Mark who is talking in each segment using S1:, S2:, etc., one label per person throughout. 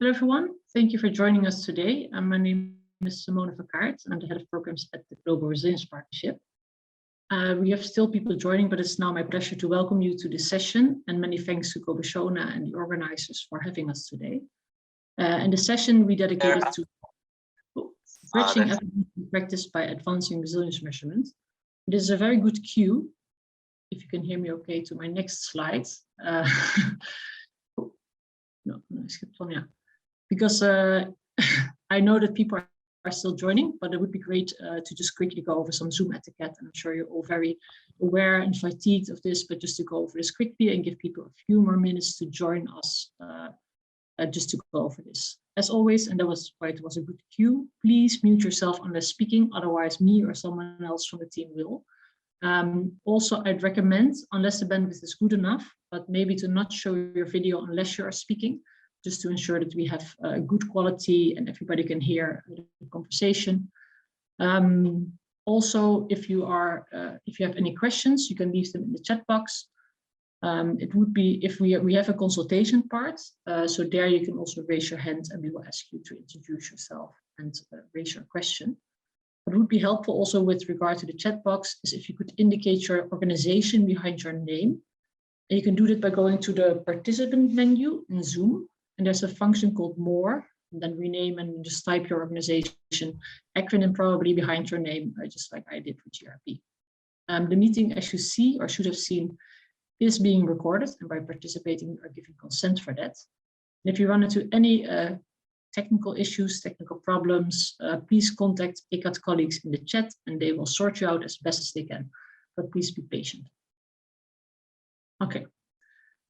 S1: Hello, everyone. Thank you for joining us today. My name is Simone Verkaert. I'm the head of programs at the Global Resilience Partnership. We have still people joining, but it's now my pleasure to welcome you to this session, and many thanks to Gobeshona and the organizers for having us today. And the session we dedicated to bridging evidence and practice by advancing resilience measurement. This is a very good cue, if you can hear me okay, to my next slide. No, I skipped one, yeah. Because I know that people are still joining, but it would be great to just quickly go over some Zoom etiquette. And I'm sure you're all very aware and fatigued of this, but just to go over this quickly and give people a few more minutes to join us just to go over this. As always, and that was why it was a good cue, please mute yourself unless speaking, otherwise me or someone else from the team will. Also, I'd recommend, unless the bandwidth is good enough, but maybe to not show your video unless you are speaking, just to ensure that we have good quality and everybody can hear the conversation. Also, if you have any questions, you can leave them in the chat box. It would be if we have a consultation part, so there you can also raise your hand and we will ask you to introduce yourself and raise your question. What would be helpful also with regard to the chat box is if you could indicate your organization behind your name. And you can do that by going to the participant menu in Zoom. And there's a function called More, and then rename and just type your organization acronym probably behind your name, just like I did with GRP. The meeting, as you see or should have seen, is being recorded, and by participating, you are giving consent for that. And if you run into any technical issues, technical problems, please contact Egad colleagues in the chat, and they will sort you out as best as they can. But please be patient. Okay.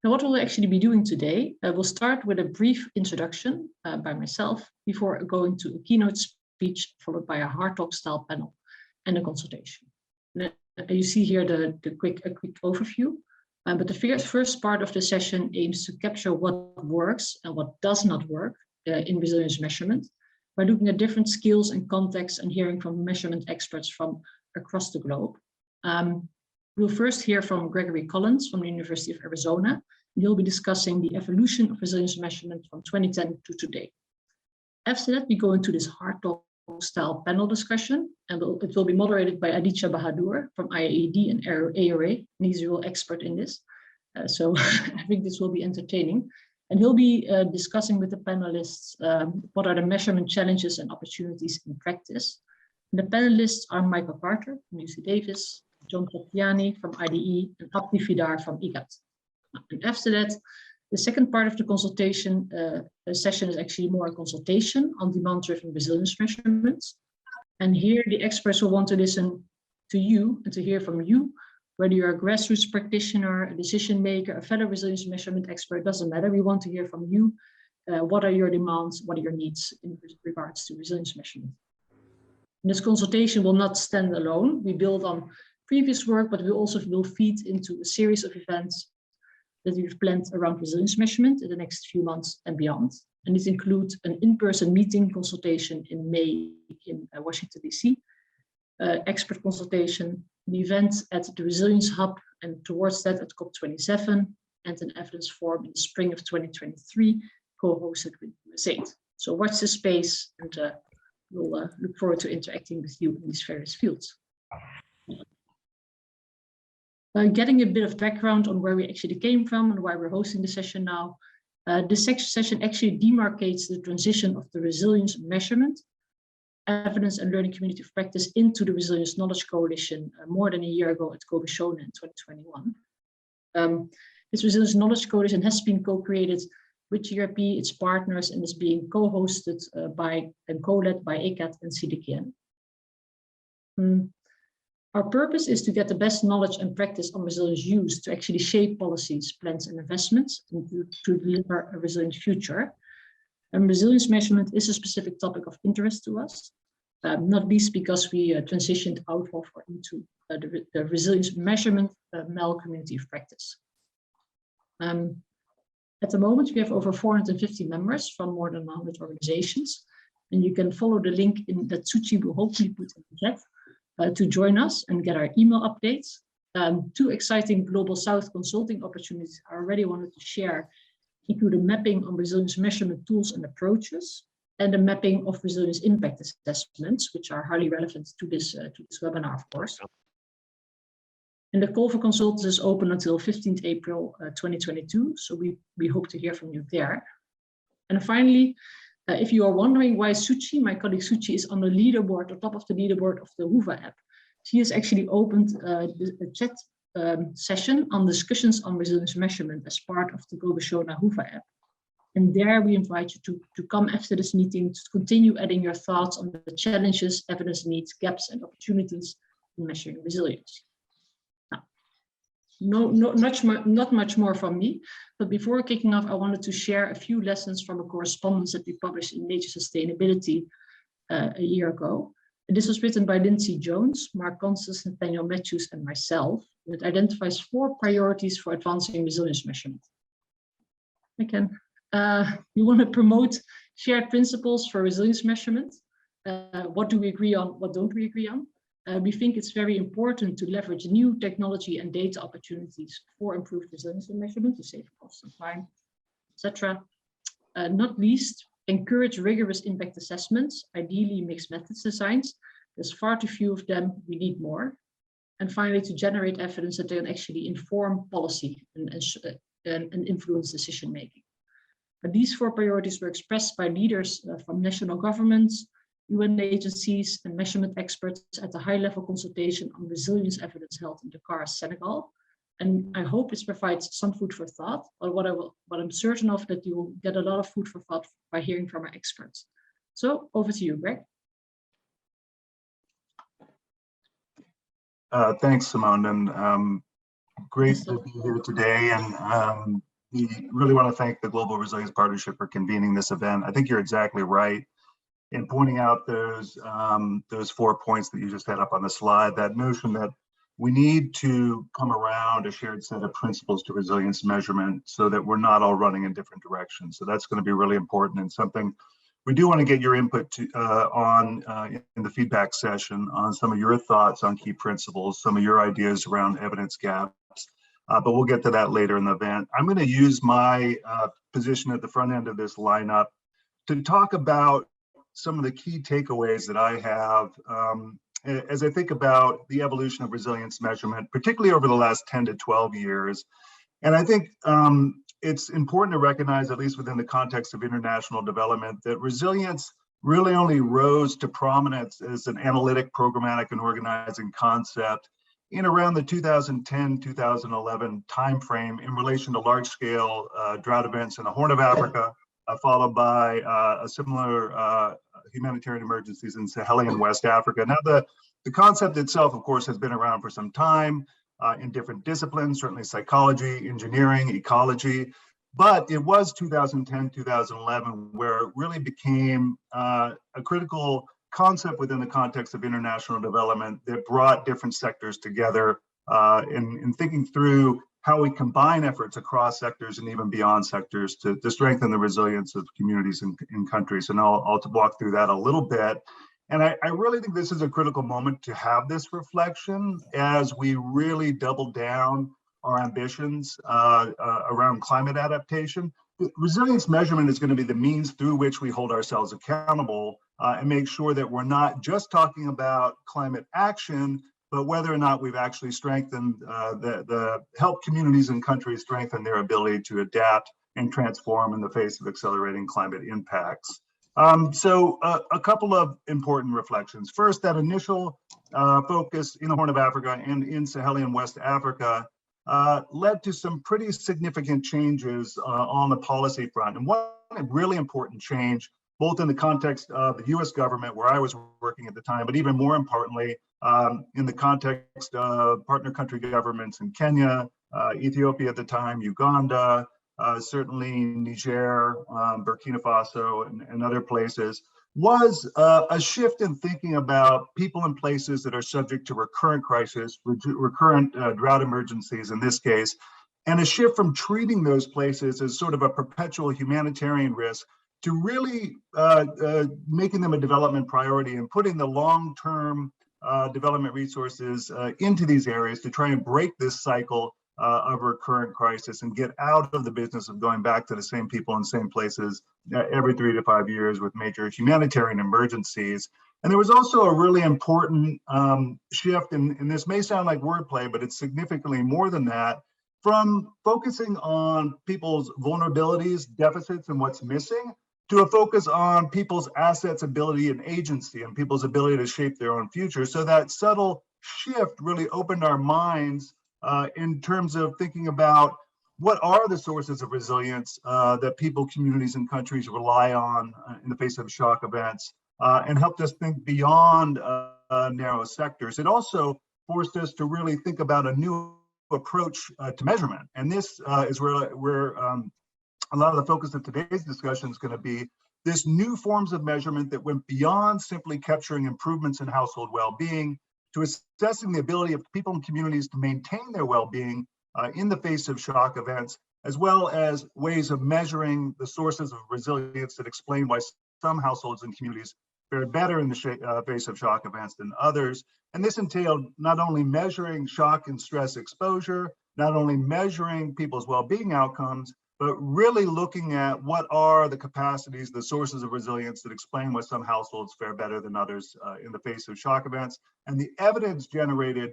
S1: Now, what we'll actually be doing today, we'll start with a brief introduction by myself before going to a keynote speech, followed by a hard talk style panel and a consultation. And, you see here a quick overview, but the first part of the session aims to capture what works and what does not work in resilience measurement by looking at different skills and contexts and hearing from measurement experts from across the globe. We'll first hear from Gregory Collins from the University of Arizona. He'll be discussing the evolution of resilience measurement from 2010 to today. After that, we go into this hard talk style panel discussion, and it will be moderated by Aditya Bahadur from IAED and ARA, and he's a real expert in this. So I think this will be entertaining. And he'll be discussing with the panelists what are the measurement challenges and opportunities in practice. And the panelists are Michael Carter from UC Davis, John Tatiani from IDE, and Abdi Vidar from Egad. And after that, the second part of the consultation session is actually more a consultation on demand-driven resilience measurements. And here the experts will want to listen to you and to hear from you, whether you're a grassroots practitioner, a decision maker, a fellow resilience measurement expert, doesn't matter. We want to hear from you. What are your demands? What are your needs in regards to resilience measurement? And this consultation will not stand alone. We build on previous work, but we also will feed into a series of events that we've planned around resilience measurement in the next few months and beyond. And these include an in-person meeting consultation in May in Washington, DC, expert consultation, an event at the Resilience Hub, and towards that at COP27, and an evidence forum in the spring of 2023, co-hosted with USAID. So watch this space, and we'll look forward to interacting with you in these various fields. Getting a bit of background on where we actually came from and why we're hosting the session now. This session actually demarcates the transition of the resilience measurement, evidence and learning community of practice into the Resilience Knowledge Coalition more than a year ago at Gobeshona in 2021. This Resilience Knowledge Coalition has been co-created with GRP, its partners, and is being co-hosted by and co-led by Egad and CDKN. Our purpose is to get the best knowledge and practice on resilience use to actually shape policies, plans, and investments and to deliver a resilient future. And resilience measurement is a specific topic of interest to us, not least because we transitioned out of or into the resilience measurement MEL community of practice. At the moment, we have over 450 members from more than 100 organizations, and you can follow the link that Suchi will hopefully put in the chat to join us and get our email updates. 2 exciting Global South consulting opportunities I already wanted to share include a mapping on resilience measurement tools and approaches, and a mapping of resilience impact assessments, which are highly relevant to this webinar, of course. And the call for consultants is open until 15th April 2022, so we hope to hear from you there. And finally, if you are wondering why Suchi, my colleague Suchi, is on the leaderboard, on top of the leaderboard of the Hoover app, she has actually opened a chat session on discussions on resilience measurement as part of the Gobeshona Hoover app. And there we invite you to come after this meeting to continue adding your thoughts on the challenges, evidence needs, gaps, and opportunities in measuring resilience. Not much more from me, but before kicking off, I wanted to share a few lessons from a correspondence that we published in Nature Sustainability a year ago. And this was written by Lindsay Jones, Mark Constance, Nathaniel Matthews, and myself. It identifies 4 priorities for advancing resilience measurement. Again, we want to promote shared principles for resilience measurement. What do we agree on? What don't we agree on? We think it's very important to leverage new technology and data opportunities for improved resilience measurement to save costs and time, etc. Not least, encourage rigorous impact assessments, ideally mixed methods designs. There's far too few of them, we need more. And finally, to generate evidence that they can actually inform policy and influence decision making. But these 4 priorities were expressed by leaders from national governments, UN agencies, and measurement experts at the high-level consultation on resilience evidence held in Dakar, Senegal. And I hope this provides some food for thought, or what I'm certain of, that you will get a lot of food for thought by hearing from our experts. So over to you, Greg.
S2: Thanks, Simone, and great to be here today. And we really want to thank the Global Resilience Partnership for convening this event. I think you're exactly right in pointing out those 4 points that you just had up on the slide. That notion that we need to come around a shared set of principles to resilience measurement so that we're not all running in different directions. So that's going to be really important, and something we do want to get your input to, in the feedback session on some of your thoughts on key principles, some of your ideas around evidence gaps, but we'll get to that later in the event. I'm going to use my position at the front end of this lineup to talk about some of the key takeaways that I have as I think about the evolution of resilience measurement, particularly over the last 10 to 12 years. And I think it's important to recognize, at least within the context of international development, that resilience really only rose to prominence as an analytic, programmatic, and organizing concept in around the 2010-2011 timeframe in relation to large-scale drought events in the Horn of Africa, followed by a similar humanitarian emergencies in Sahelian West Africa. Now, the concept itself, of course, has been around for some time in different disciplines, certainly psychology, engineering, ecology, but it was 2010, 2011 where it really became a critical concept within the context of international development that brought different sectors together in thinking through how we combine efforts across sectors and even beyond sectors to strengthen the resilience of communities and countries. And I'll walk through that a little bit. And I really think this is a critical moment to have this reflection as we really double down our ambitions around climate adaptation. Resilience measurement is going to be the means through which we hold ourselves accountable and make sure that we're not just talking about climate action, but whether or not we've actually strengthened help communities and countries strengthen their ability to adapt and transform in the face of accelerating climate impacts. So a couple of important reflections. First, that initial focus in the Horn of Africa and in Sahelian West Africa led to some pretty significant changes on the policy front. And one really important change, both in the context of the US government, where I was working at the time, but even more importantly, in the context of partner country governments in Kenya, Ethiopia at the time, Uganda, certainly Niger, Burkina Faso, and other places, was a shift in thinking about people and places that are subject to recurrent crisis, recurrent drought emergencies in this case, and a shift from treating those places as sort of a perpetual humanitarian risk to really making them a development priority and putting the long-term development resources into these areas to try and break this cycle of recurrent crisis and get out of the business of going back to the same people in same places every 3 to 5 years with major humanitarian emergencies. And there was also a really important shift, and this may sound like wordplay, but it's significantly more than that, from focusing on people's vulnerabilities, deficits, and what's missing, to a focus on people's assets, ability, and agency, and people's ability to shape their own future. So that subtle shift really opened our minds in terms of thinking about what are the sources of resilience that people, communities, and countries rely on in the face of shock events, and helped us think beyond narrow sectors. It also forced us to really think about a new approach to measurement. And this is where a lot of the focus of today's discussion is going to be this new forms of measurement that went beyond simply capturing improvements in household well-being to assessing the ability of people and communities to maintain their well-being in the face of shock events, as well as ways of measuring the sources of resilience that explain why some households and communities fare better in the face of shock events than others. And this entailed not only measuring shock and stress exposure, not only measuring people's well-being outcomes, but really looking at what are the capacities, the sources of resilience that explain why some households fare better than others in the face of shock events. And the evidence generated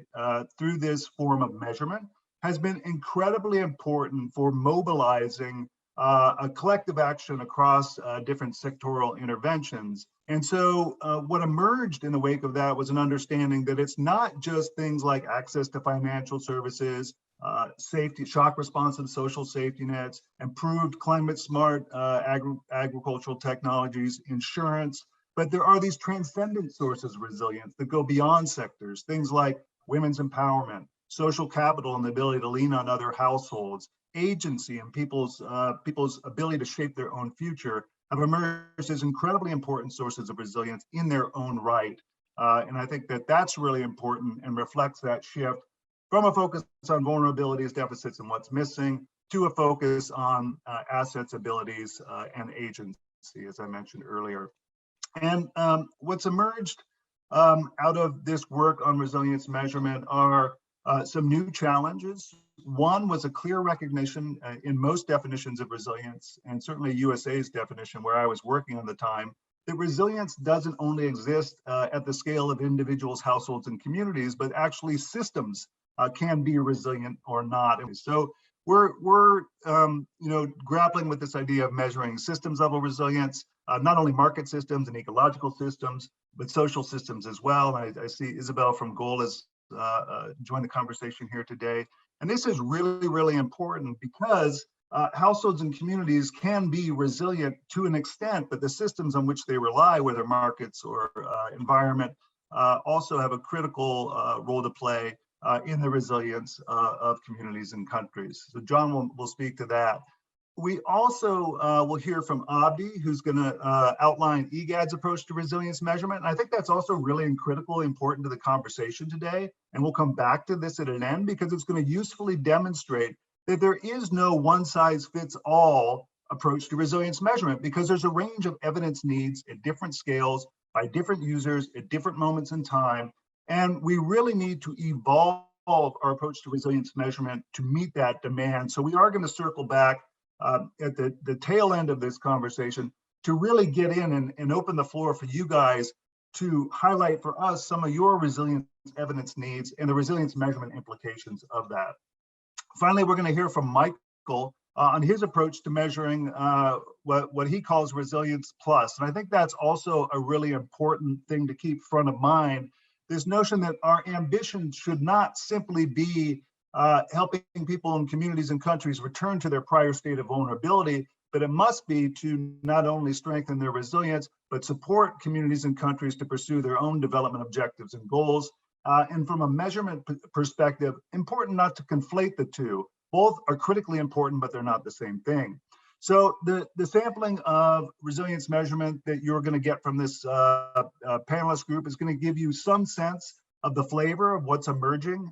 S2: through this form of measurement has been incredibly important for mobilizing a collective action across different sectoral interventions. And so what emerged in the wake of that was an understanding that it's not just things like access to financial services, safety, shock responsive social safety nets, improved climate smart agricultural technologies, insurance, but there are these transcendent sources of resilience that go beyond sectors, things like women's empowerment, social capital and the ability to lean on other households, agency and people's ability to shape their own future have emerged as incredibly important sources of resilience in their own right. And I think that that's really important and reflects that shift from a focus on vulnerabilities, deficits, and what's missing to a focus on assets, abilities, and agency, as I mentioned earlier. And what's emerged out of this work on resilience measurement are some new challenges. One was a clear recognition in most definitions of resilience, and certainly USA's definition where I was working at the time, that resilience doesn't only exist at the scale of individuals, households, and communities, but actually systems can be resilient or not. So we're grappling with this idea of measuring systems level resilience, not only market systems and ecological systems, but social systems as well. And I see Isabel from Goal has joined the conversation here today. And this is really, really important because households and communities can be resilient to an extent, but the systems on which they rely, whether markets or environment, also have a critical role to play in the resilience of communities and countries. So John will speak to that. We also will hear from Abdi, who's going to outline Egad's approach to resilience measurement. And I think that's also really critically important to the conversation today. And we'll come back to this at an end because it's going to usefully demonstrate that there is no one size fits all approach to resilience measurement because there's a range of evidence needs at different scales by different users at different moments in time. And we really need to evolve our approach to resilience measurement to meet that demand. So we are going to circle back at the tail end of this conversation to really get in and open the floor for you guys to highlight for us some of your resilience evidence needs and the resilience measurement implications of that. Finally, we're going to hear from Michael on his approach to measuring what he calls resilience plus. And I think that's also a really important thing to keep front of mind. This notion that our ambition should not simply be helping people in communities and countries return to their prior state of vulnerability, but it must be to not only strengthen their resilience, but support communities and countries to pursue their own development objectives and goals. And from a measurement perspective, important not to conflate the two. Both are critically important, but they're not the same thing. So the sampling of resilience measurement that you're going to get from this panelist group is going to give you some sense of the flavor of what's emerging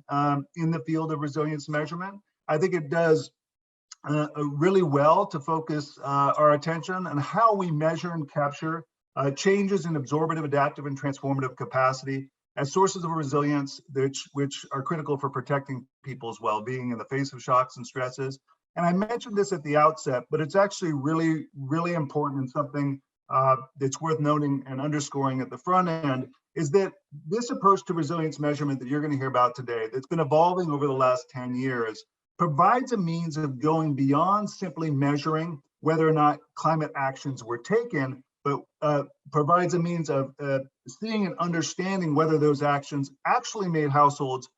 S2: in the field of resilience measurement. I think it does really well to focus our attention on how we measure and capture changes in absorptive, adaptive, and transformative capacity as sources of resilience, which are critical for protecting people's well-being in the face of shocks and stresses. And I mentioned this at the outset, but it's actually really, really important, and something that's worth noting and underscoring at the front end, is that this approach to resilience measurement that you're going to hear about today, that's been evolving over the last 10 years, provides a means of going beyond simply measuring whether or not climate actions were taken, but provides a means of seeing and understanding whether those actions actually made households,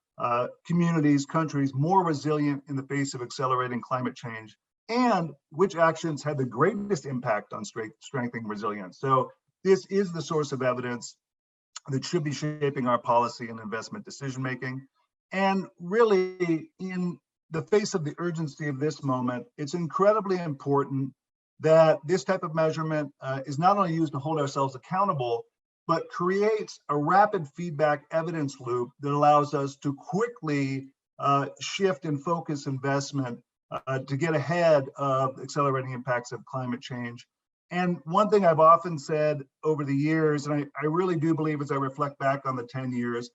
S2: communities, countries more resilient in the face of accelerating climate change, and which actions had the greatest impact on strengthening resilience. So this is the source of evidence that should be shaping our policy and investment decision-making. And really, in the face of the urgency of this moment, it's incredibly important that this type of measurement is not only used to hold ourselves accountable, but creates a rapid feedback evidence loop that allows us to quickly shift and focus investment to get ahead of accelerating impacts of climate change. And one thing I've often said over the years, and I really do believe as I reflect back on the 10 years,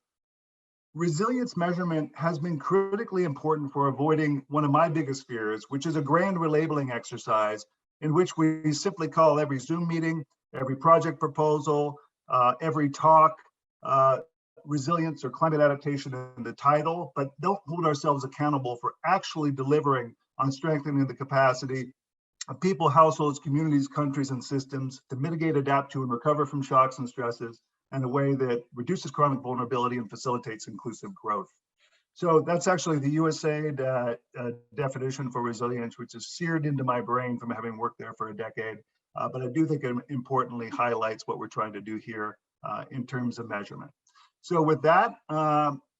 S2: resilience measurement has been critically important for avoiding one of my biggest fears, which is a grand relabeling exercise in which we simply call every Zoom meeting, every project proposal, every talk, resilience or climate adaptation in the title, but don't hold ourselves accountable for actually delivering on strengthening the capacity of people, households, communities, countries, and systems to mitigate, adapt to, and recover from shocks and stresses in a way that reduces chronic vulnerability and facilitates inclusive growth. So that's actually the USAID definition for resilience, which is seared into my brain from having worked there for a decade. But I do think it importantly highlights what we're trying to do here in terms of measurement. So with that,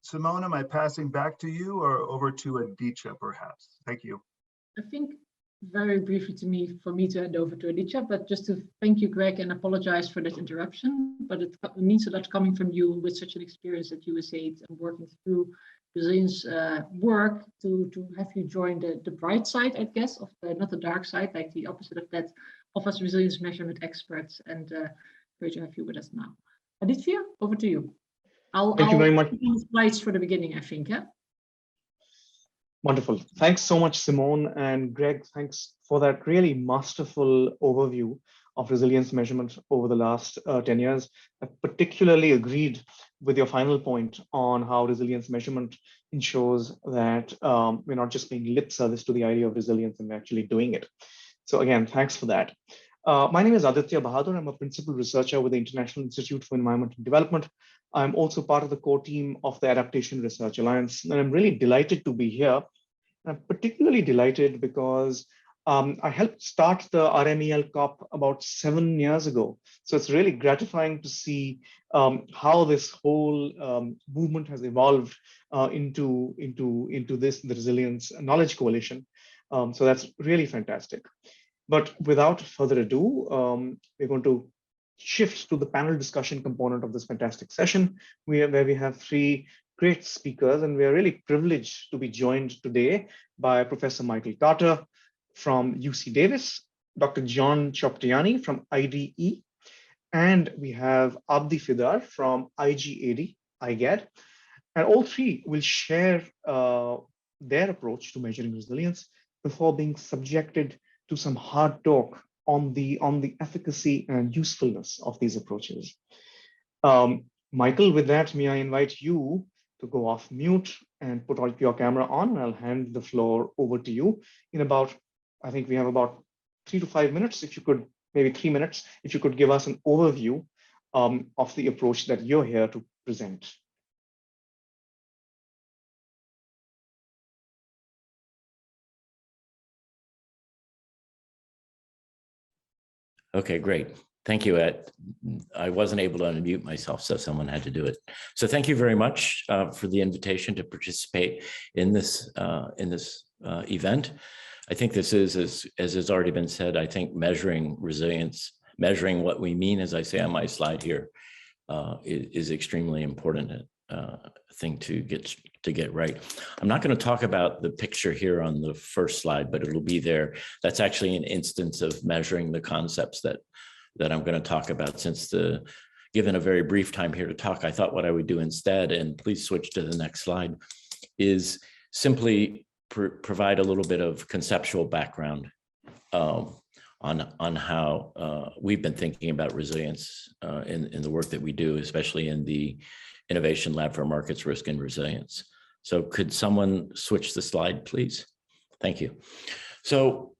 S2: Simone, am I passing back to you or over to Aditya perhaps? Thank you.
S1: I think very briefly for me to hand over to Aditya, but just to thank you, Greg, and apologize for that interruption. But it means a lot coming from you with such an experience at USAID and working through resilience work to have you join the bright side, I guess, of not the dark side, like the opposite of that, of us resilience measurement experts. And great to have you with us now. Aditya, over to you.
S3: Thank you very much.
S1: The slides for the beginning, I think, yeah?
S3: Wonderful. Thanks so much, Simone and Greg. Thanks for that really masterful overview of resilience measurement over the last 10 years. I particularly agreed with your final point on how resilience measurement ensures that we're not just paying lip service to the idea of resilience and we're actually doing it. So again, thanks for that. My name is Aditya Bahadur. I'm a principal researcher with the International Institute for Environment and Development. I'm also part of the core team of the Adaptation Research Alliance, and I'm really delighted to be here. I'm particularly delighted because I helped start the RMEL COP about 7 years ago. So it's really gratifying to see how this whole movement has evolved into the Resilience Knowledge Coalition. So that's really fantastic. But without further ado, we're going to shift to the panel discussion component of this fantastic session, where we have 3 great speakers, and we are really privileged to be joined today by Professor Michael Carter from UC Davis, Dr. John Choptiani from IDE, and we have Abdi Fidar from IGAD, Egad, and all 3 will share their approach to measuring resilience before being subjected to some hard talk on the efficacy and usefulness of these approaches. Michael, with that, may I invite you to go off mute and put your camera on, and I'll hand the floor over to you in about, I think we have about 3 to 5 minutes. If you could, maybe 3 minutes, if you could give us an overview of the approach that you're here to present.
S4: Okay, great. Thank you, Ed. I wasn't able to unmute myself, so someone had to do it. So thank you very much for the invitation to participate in this event. I think this is, as has already been said, I think measuring resilience, measuring what we mean, as I say on my slide here, is extremely important thing to get right. I'm not going to talk about the picture here on the first slide, but it'll be there. That's actually an instance of measuring the concepts that I'm going to talk about, since given a very brief time here to talk, I thought what I would do instead, and please switch to the next slide, is simply provide a little bit of conceptual background on how we've been thinking about resilience in the work that we do, especially in the Innovation Lab for Markets, Risk, and Resilience. So could someone switch the slide, please? Thank you. So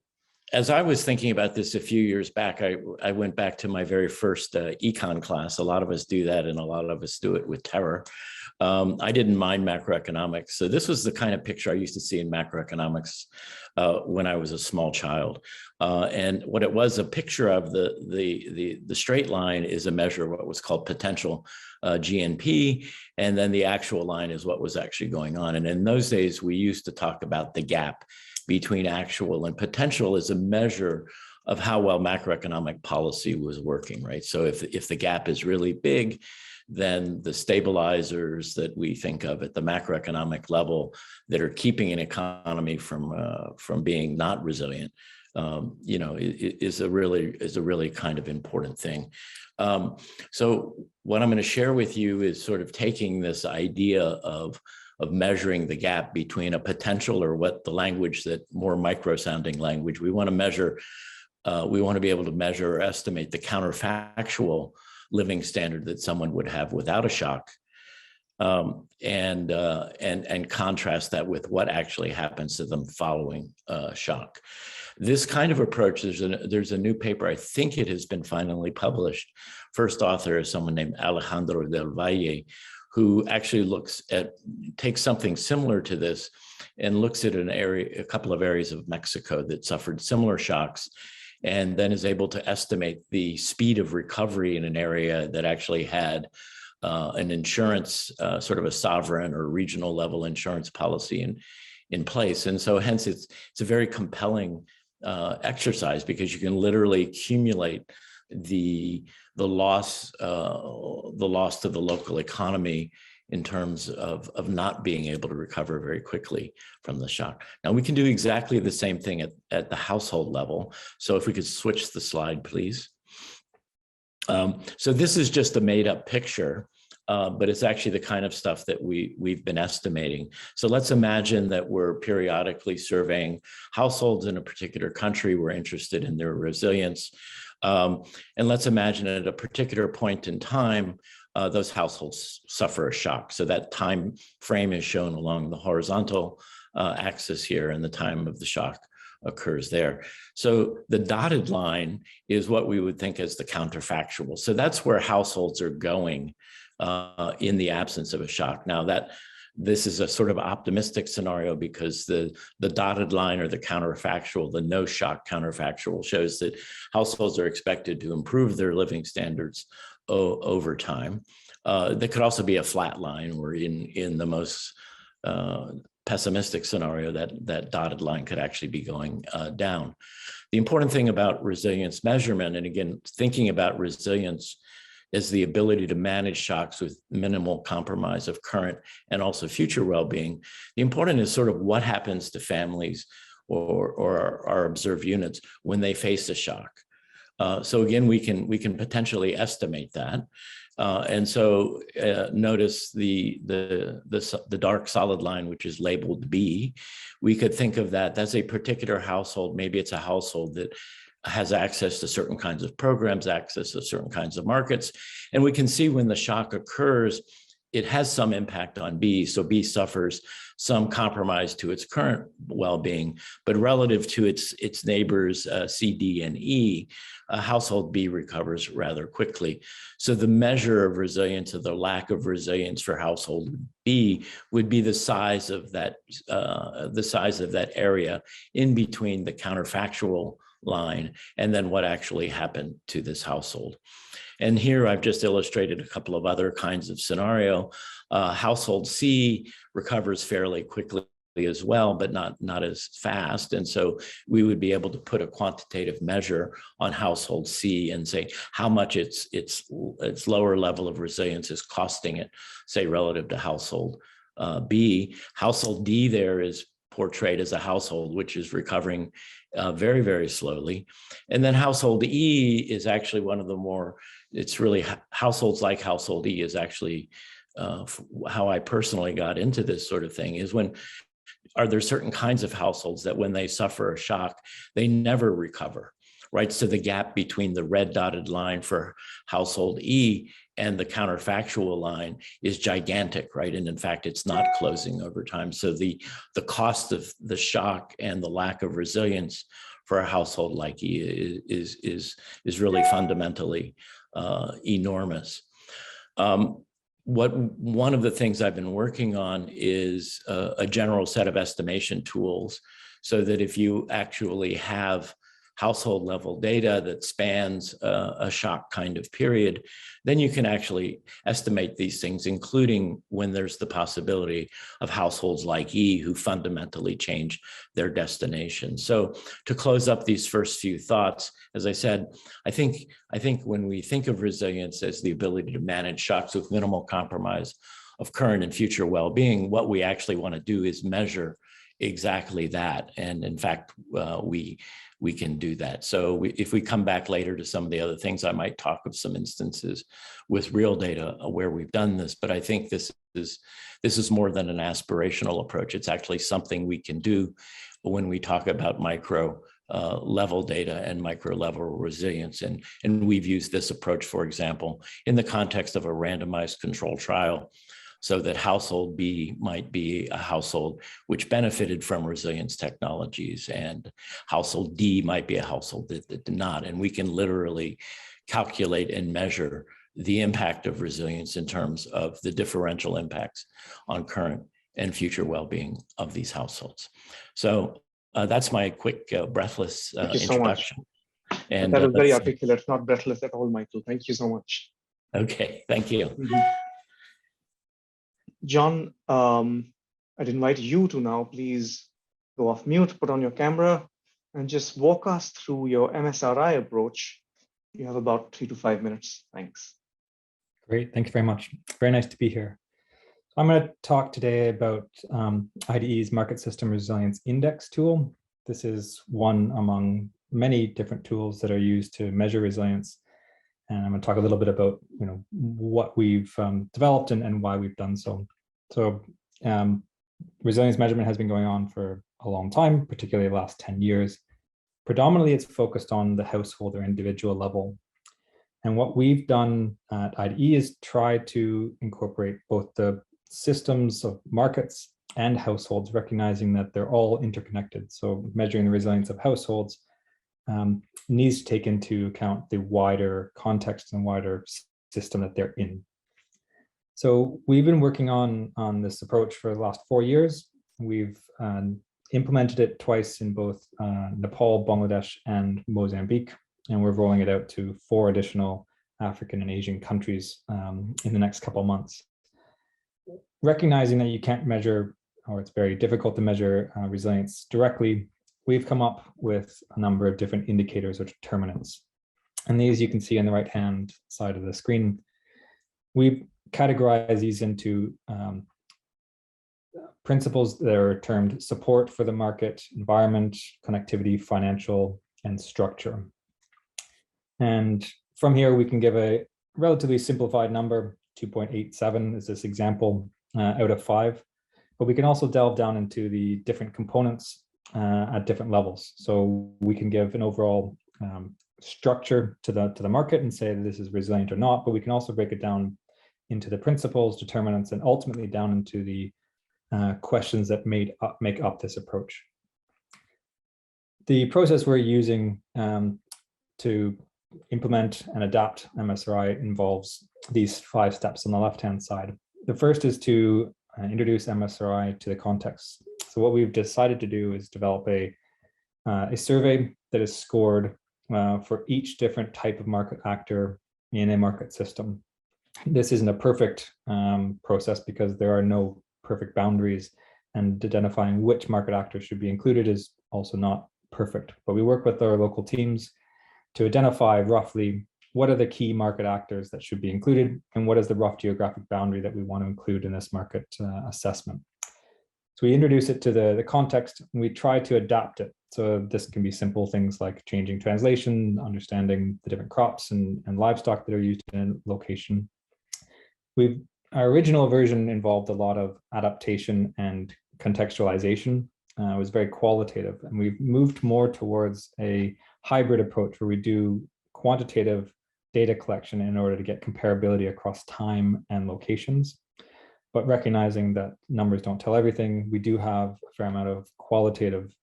S4: as I was thinking about this a few years back, I went back to my very first econ class. A lot of us do that, and a lot of us do it with terror. I didn't mind macroeconomics. So this was the kind of picture I used to see in macroeconomics when I was a small child. And what it was, a picture of the straight line is a measure of what was called potential GNP. And then the actual line is what was actually going on. And in those days, we used to talk about the gap between actual and potential as a measure of how well macroeconomic policy was working, right? So if the gap is really big, then the stabilizers that we think of at the macroeconomic level that are keeping an economy from being not resilient, you know, is a really kind of important thing. So what I'm going to share with you is sort of taking this idea of measuring the gap between a potential, or what the language, that more micro sounding language, we want to measure, we want to be able to measure or estimate the counterfactual living standard that someone would have without a shock, and contrast that with what actually happens to them following shock. This kind of approach, there's a new paper, I think it has been finally published. First author is someone named Alejandro del Valle, who actually takes something similar to this and looks at a couple of areas of Mexico that suffered similar shocks, and then is able to estimate the speed of recovery in an area that actually had an insurance, sort of a sovereign or regional level insurance policy in place. And so hence it's a very compelling exercise, because you can literally accumulate the loss to the local economy in terms of not being able to recover very quickly from the shock. Now we can do exactly the same thing at the household level. So if we could switch the slide, please. So this is just a made up picture, but it's actually the kind of stuff that we've been estimating. So let's imagine that we're periodically surveying households in a particular country. We're interested in their resilience. And let's imagine at a particular point in time, those households suffer a shock. So that time frame is shown along the horizontal axis here, and the time of the shock occurs there. So the dotted line is what we would think as the counterfactual. So that's where households are going in the absence of a shock. Now this is a sort of optimistic scenario, because the dotted line, or the counterfactual, the no shock counterfactual, shows that households are expected to improve their living standards over time. There could also be a flat line, or in the most pessimistic scenario, that dotted line could actually be going down. The important thing about resilience measurement, and again, thinking about resilience is the ability to manage shocks with minimal compromise of current and also future well-being. The important is sort of what happens to families or our observed units when they face a shock. So again, we can potentially estimate that. And so notice the dark solid line, which is labeled B. We could think of that as a particular household. Maybe it's a household that has access to certain kinds of programs, access to certain kinds of markets. And we can see when the shock occurs, it has some impact on B. So B suffers some compromise to its current well-being, but relative to its neighbors, C, D, and E, household B recovers rather quickly. So the measure of resilience, or the lack of resilience for household B, would be the size of that area in between the counterfactual line and then what actually happened to this household. And here I've just illustrated a couple of other kinds of scenario. Household C recovers fairly quickly as well, but not as fast. And so we would be able to put a quantitative measure on household C and say how much its lower level of resilience is costing it, say, relative to household B. Household D there is portrayed as a household which is recovering very, very slowly. And then household E is actually one of the more it's really households like household E is actually how I personally got into this sort of thing, is are there certain kinds of households that when they suffer a shock, they never recover, right? So the gap between the red dotted line for household E and the counterfactual line is gigantic, right? And in fact, it's not closing over time. So the cost of the shock and the lack of resilience for a household like E is really fundamentally enormous. One of the things I've been working on is a general set of estimation tools, so that if you actually have household level data that spans a shock kind of period, then you can actually estimate these things, including when there's the possibility of households like E who fundamentally change their destination. So to close up these first few thoughts, as I said, I think when we think of resilience as the ability to manage shocks with minimal compromise of current and future well-being, what we actually want to do is measure exactly that. And in fact, we can do that. So if we come back later to some of the other things, I might talk of some instances with real data where we've done this, but I think this is more than an aspirational approach. It's actually something we can do when we talk about micro level data and micro level resilience. And we've used this approach, for example, in the context of a randomized control trial, so that household B might be a household which benefited from resilience technologies, and household D might be a household that did not. And we can literally calculate and measure the impact of resilience in terms of the differential impacts on current and future well-being of these households. So that's my quick breathless introduction.
S3: So
S4: and
S3: that was very articulate, not breathless at all, Michael. Thank you so much.
S4: Okay, thank you.
S3: John, I'd invite you to now please go off mute, put on your camera, and just walk us through your MSRI approach. You have about 3 to 5 minutes. Thanks.
S5: Great, thank you very much. Very nice to be here. I'm going to talk today about IDE's Market System Resilience Index tool. This is one among many different tools that are used to measure resilience. And I'm going to talk a little bit about what we've developed and why we've done so. So resilience measurement has been going on for a long time, particularly the last 10 years. Predominantly, it's focused on the household or individual level. And what we've done at IDE is try to incorporate both the systems of markets and households, recognizing that they're all interconnected. So measuring the resilience of households needs to take into account the wider context and wider system that they're in. So we've been working on this approach for the last 4 years. We've implemented it twice in both Nepal, Bangladesh, and Mozambique, and we're rolling it out to 4 additional African and Asian countries in the next couple of months. Recognizing that you can't measure, or it's very difficult to measure resilience directly, we've come up with a number of different indicators or determinants. And these you can see on the right-hand side of the screen. We've categorized these into principles that are termed support for the market, environment, connectivity, financial, and structure. And from here, we can give a relatively simplified number. 2.87 is this example out of 5. But we can also delve down into the different components at different levels. So we can give an overall structure to the market and say that this is resilient or not, but we can also break it down into the principles, determinants, and ultimately down into the questions that make up this approach. The process we're using to implement and adapt MSRI involves these 5 steps on the left-hand side. The first is to introduce MSRI to the context. So what we've decided to do is develop a survey that is scored for each different type of market actor in a market system. This isn't a perfect process because there are no perfect boundaries, and identifying which market actors should be included is also not perfect. But we work with our local teams to identify roughly what are the key market actors that should be included and what is the rough geographic boundary that we want to include in this market assessment. So we introduce it to the context and we try to adapt it. So this can be simple things like changing translation, understanding the different crops and livestock that are used in a location. Our original version involved a lot of adaptation and contextualization. It was very qualitative, and we've moved more towards a hybrid approach where we do quantitative data collection in order to get comparability across time and locations. But recognizing that numbers don't tell everything, we do have a fair amount of qualitative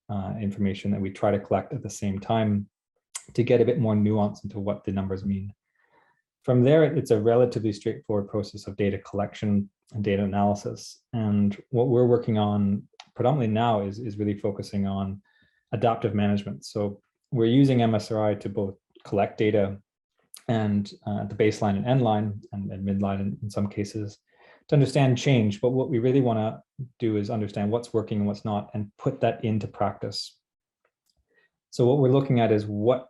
S5: information that we try to collect at the same time to get a bit more nuance into what the numbers mean. From there, it's a relatively straightforward process of data collection and data analysis. And what we're working on predominantly now is really focusing on adaptive management. So we're using MSRI to both collect data and the baseline and end line and midline in some cases to understand change. But what we really want to do is understand what's working and what's not and put that into practice. So what we're looking at is what,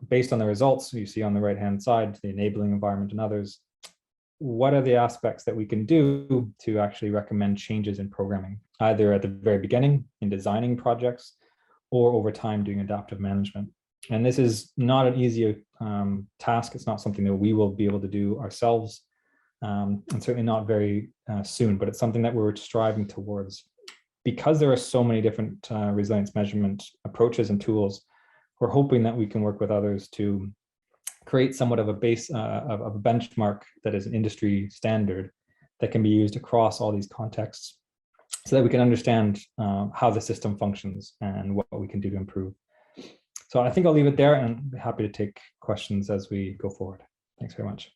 S5: based on the results you see on the right-hand side, the enabling environment and others, what are the aspects that we can do to actually recommend changes in programming, either at the very beginning in designing projects or over time doing adaptive management. And this is not an easy task. It's not something that we will be able to do ourselves, and certainly not very soon, but it's something that we're striving towards. Because there are so many different resilience measurement approaches and tools, we're hoping that we can work with others to create somewhat of a base of a benchmark that is an industry standard that can be used across all these contexts so that we can understand how the system functions and what we can do to improve. So I think I'll leave it there and be happy to take questions as we go forward. Thanks very much.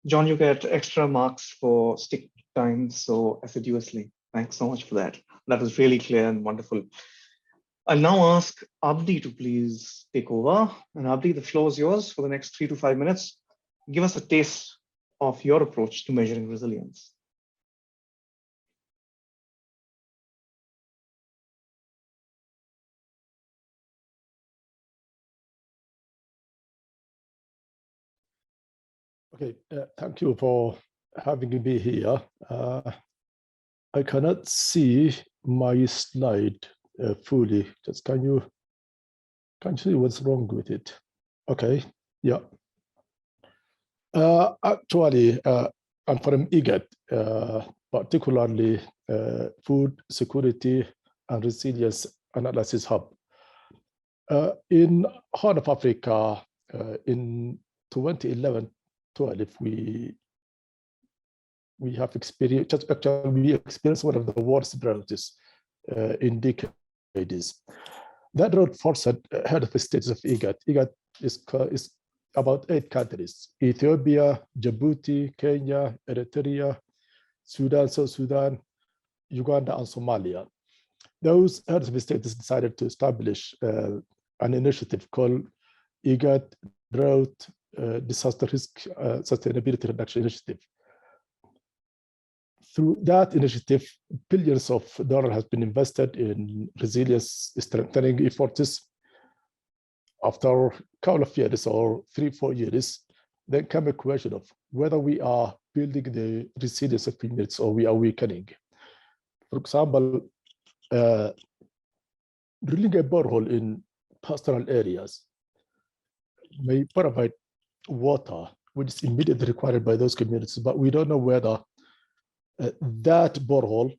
S3: John, you get extra marks for stick time so assiduously. Thanks so much for that. That was really clear and wonderful. I'll now ask Abdi to please take over. And Abdi, the floor is yours for the next 3 to 5 minutes. Give us a taste of your approach to measuring resilience.
S6: Okay, thank you for having me here. I cannot see my slide fully. Just can you see what's wrong with it? Okay, yeah. Actually, I'm from Egad, particularly Food Security and Resilience Analysis Hub. In Horn of Africa, in 2011-12, we have experienced, actually we experienced one of the worst droughts in decades. That drought forced head of the states of Egad. Egad is about 8 countries: Ethiopia, Djibouti, Kenya, Eritrea, Sudan, South Sudan, Uganda, and Somalia. Those heads of states decided to establish an initiative called Egad Drought Disaster Risk Sustainability Reduction Initiative. Through that initiative, billions of dollars has been invested in resilience strengthening efforts. After a couple of years or 3-4 years, then come a question of whether we are building the resilience of communities or we are weakening. For example, drilling a borehole in pastoral areas may provide water, which is immediately required by those communities, but we don't know whether that borehole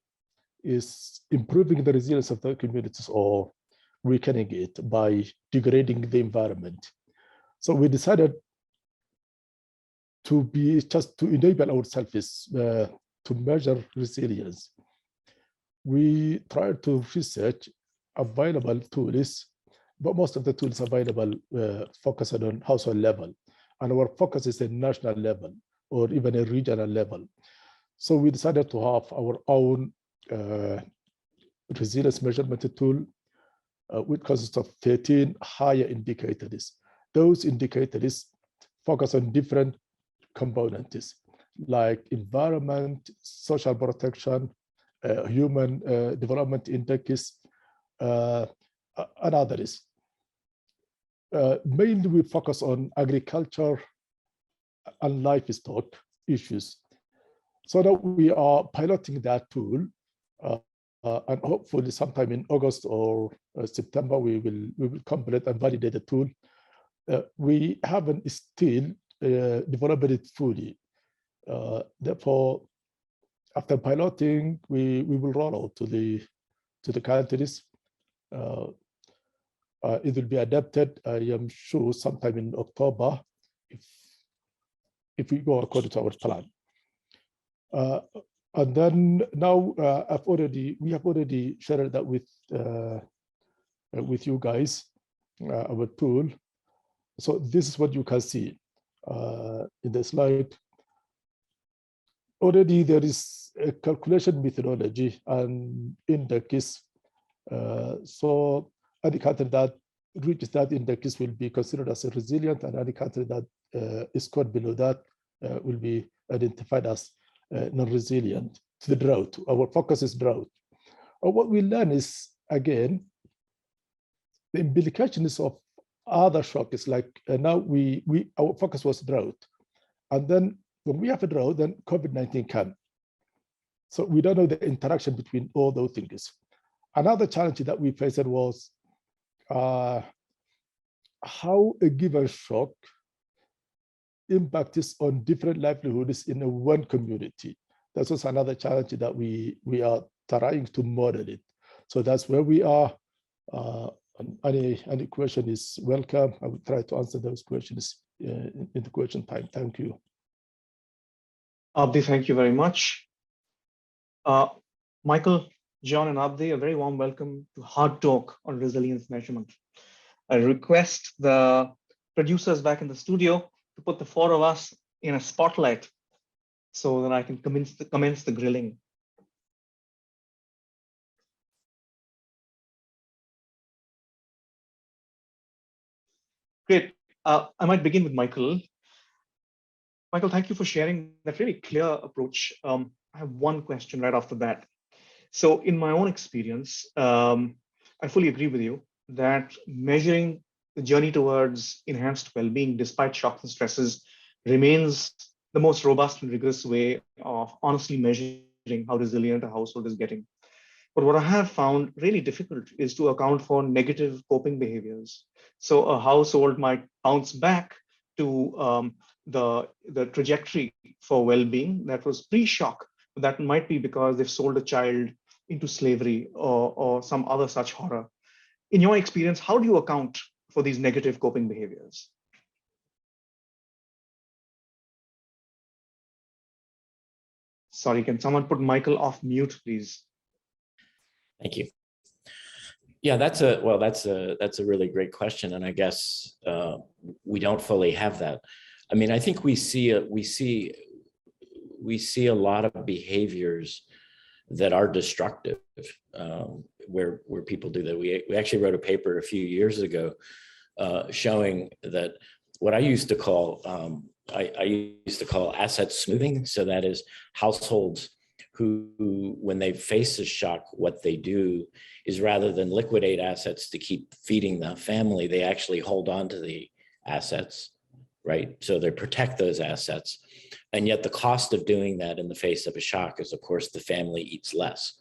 S6: is improving the resilience of the communities or weakening it by degrading the environment. So we decided to enable ourselves to measure resilience. We tried to research available tools, but most of the tools available focused on household level, and our focus is a national level or even a regional level. So we decided to have our own resilience measurement tool, which consists of 13 higher indicators. Those indicators focus on different components like environment, social protection, human development index, and others. Mainly we focus on agriculture and livestock issues. So now we are piloting that tool, and hopefully sometime in August or September we will complete and validate the tool. We haven't still developed it fully. Therefore, after piloting, we will roll out to the countries. It will be adapted, I am sure, sometime in October, if we go according to our plan. And then now we have already shared that with you guys, our tool. So this is what you can see in the slide. Already there is a calculation methodology and indexes. So any country that reaches that index will be considered as a resilient, and any country that is scored below that will be identified as non-resilient to the drought. Our focus is drought. What we learn is, again, the implications of other shocks. Like now our focus was drought, and then when we have a drought, then COVID-19 came. So we don't know the interaction between all those things. Another challenge that we faced was how a given shock impacts on different livelihoods in one community. That's also another challenge that we are trying to model it. So that's where we are. Any question is welcome. I will try to answer those questions in the question time. Thank you.
S3: Abdi, thank you very much. Michael, John, and Abdi, a very warm welcome to Hard Talk on Resilience Measurement. I request the producers back in the studio to put the four of us in a spotlight so that I can commence the grilling. Great. I might begin with Michael. Michael, thank you for sharing that really clear approach. I have one question right off the bat. So in my own experience, I fully agree with you that measuring the journey towards enhanced well-being despite shocks and stresses remains the most robust and rigorous way of honestly measuring how resilient a household is getting. But what I have found really difficult is to account for negative coping behaviors. So a household might bounce back to the trajectory for well-being that was pre-shock. That might be because they've sold a child into slavery or some other such horror. In your experience, how do you account for these negative coping behaviors? Sorry, can someone put Michael off mute, please?
S4: Thank you. Yeah, that's a really great question, and I guess we don't fully have that. I mean, I think we see a lot of behaviors that are destructive, where people do that. We actually wrote a paper a few years ago showing that what I used to call asset smoothing. So that is households who, when they face a shock, what they do is rather than liquidate assets to keep feeding the family, they actually hold on to the assets, right? So they protect those assets. And yet the cost of doing that in the face of a shock is, of course, the family eats less.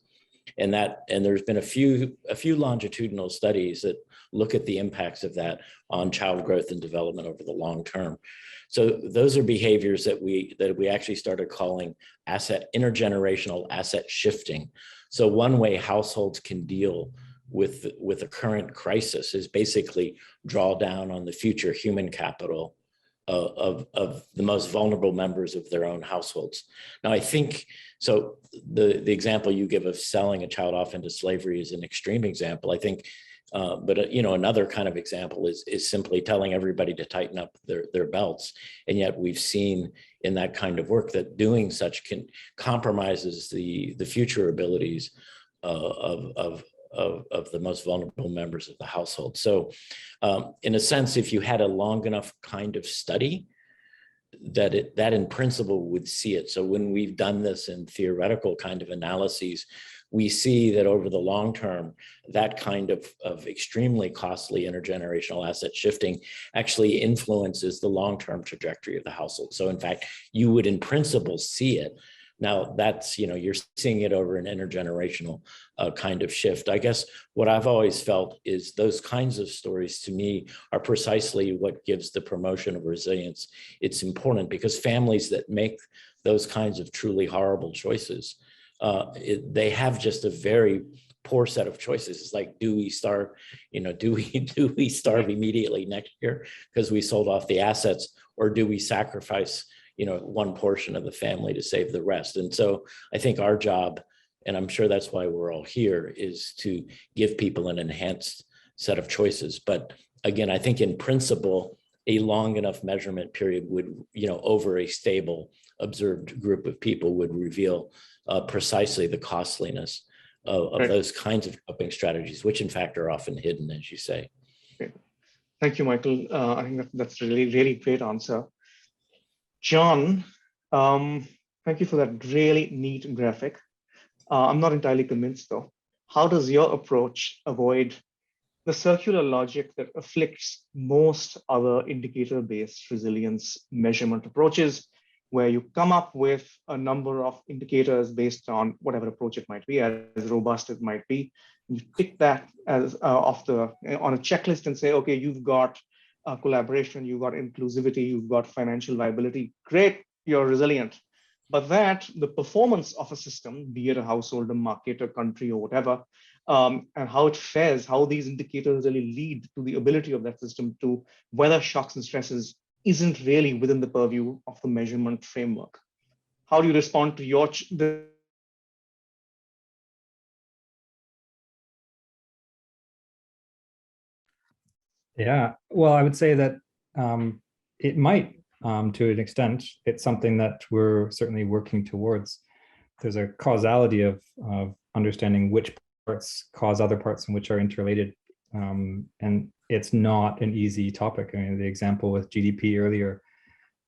S4: And there's been a few longitudinal studies that look at the impacts of that on child growth and development over the long term. So those are behaviors that we actually started calling intergenerational asset shifting. So one way households can deal with a current crisis is basically draw down on the future human capital of the most vulnerable members of their own households. Now, I think, so the example you give of selling a child off into slavery is an extreme example, I think, but another kind of example is simply telling everybody to tighten up their belts. And yet we've seen in that kind of work that doing such compromises the future abilities of the most vulnerable members of the household. So in a sense, if you had a long enough kind of study, that in principle would see it. So when we've done this in theoretical kind of analyses, we see that over the long term, that kind of extremely costly intergenerational asset shifting actually influences the long-term trajectory of the household. So in fact, you would in principle see it. Now that's, you're seeing it over an intergenerational kind of shift. I guess what I've always felt is those kinds of stories to me are precisely what gives the promotion of resilience. It's important because families that make those kinds of truly horrible choices, they have just a very poor set of choices. It's like, do we starve, do we starve immediately next year because we sold off the assets, or do we sacrifice one portion of the family to save the rest? And so I think our job, and I'm sure that's why we're all here, is to give people an enhanced set of choices. But again, I think in principle, a long enough measurement period would, over a stable observed group of people would reveal precisely the costliness of those kinds of coping strategies, which in fact are often hidden, as you say.
S3: Okay. Thank you, Michael. I think that's really, really great answer. John, thank you for that really neat graphic. I'm not entirely convinced though. How does your approach avoid the circular logic that afflicts most other indicator-based resilience measurement approaches, where you come up with a number of indicators based on whatever approach it might be, as robust it might be. You tick that as on a checklist and say, okay, you've got collaboration, you've got inclusivity, you've got financial viability. Great, you're resilient. But that the performance of a system, be it a household, a market, a country, or whatever, and how it fares, how these indicators really lead to the ability of that system to weather shocks and stresses, isn't really within the purview of the measurement framework. How do you respond to your
S5: Yeah, well, I would say that it might, to an extent. It's something that we're certainly working towards. There's a causality of understanding which parts cause other parts and which are interrelated. And it's not an easy topic. I mean, the example with GDP earlier,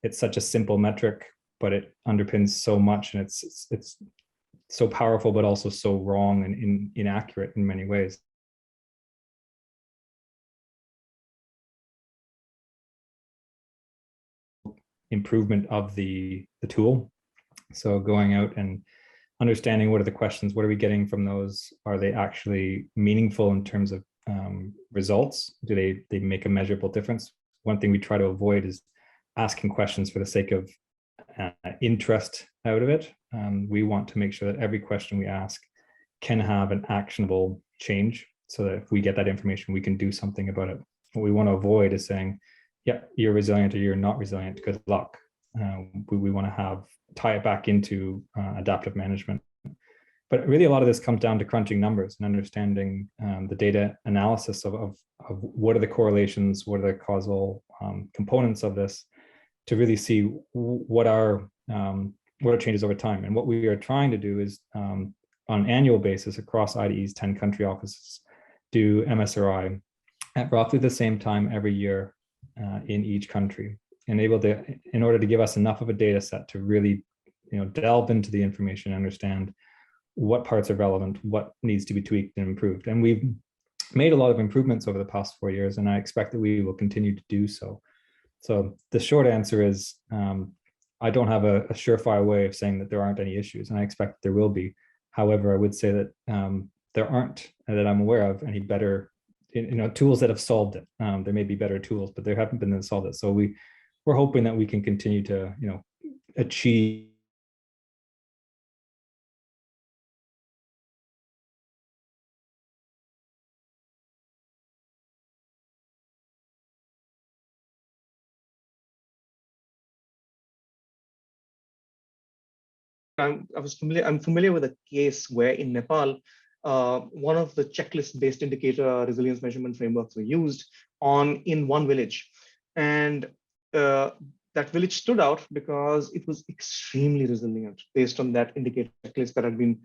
S5: it's such a simple metric, but it underpins so much, and it's so powerful, but also so wrong and inaccurate in many ways. Improvement of the tool. So going out and understanding what are the questions, what are we getting from those? Are they actually meaningful in terms of results? Do they make a measurable difference? One thing we try to avoid is asking questions for the sake of interest out of it. We want to make sure that every question we ask can have an actionable change, so that if we get that information, we can do something about it. What we want to avoid is saying, yeah, you're resilient or you're not resilient, good luck. We want to tie it back into adaptive management. But really a lot of this comes down to crunching numbers and understanding the data analysis of what are the correlations, what are the causal components of this, to really see what are changes over time. And what we are trying to do is on an annual basis across IDE's 10 country offices, do MSRI at roughly the same time every year in each country, and in order to give us enough of a data set to really delve into the information, understand what parts are relevant, what needs to be tweaked and improved. And we've made a lot of improvements over the past 4 years, and I expect that we will continue to do so. So the short answer is I don't have a surefire way of saying that there aren't any issues, and I expect there will be. However, I would say that there aren't, that I'm aware of, any better tools that have solved it. There may be better tools, but there haven't been that solved it. So we're hoping that we can continue to achieve
S3: I'm familiar with a case where in Nepal, one of the checklist-based indicator resilience measurement frameworks were used in one village. And that village stood out because it was extremely resilient based on that indicator checklist that had been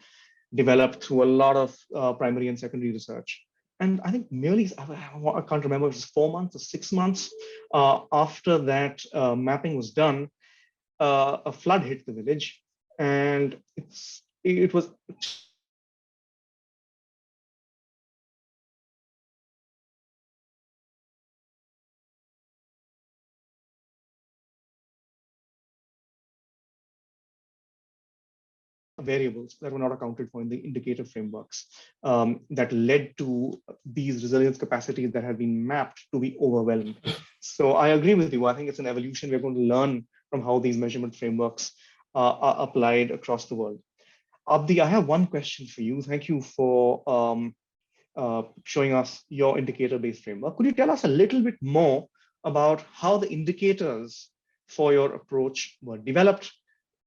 S3: developed through a lot of primary and secondary research. And I think merely, I can't remember if it was 4 months or 6 months after that mapping was done, a flood hit the village. And it was variables that were not accounted for in the indicator frameworks that led to these resilience capacities that have been mapped to be overwhelmed. So I agree with you. I think it's an evolution. We're going to learn from how these measurement frameworks are applied across the world. Abdi, I have one question for you. Thank you for showing us your indicator-based framework. Could you tell us a little bit more about how the indicators for your approach were developed?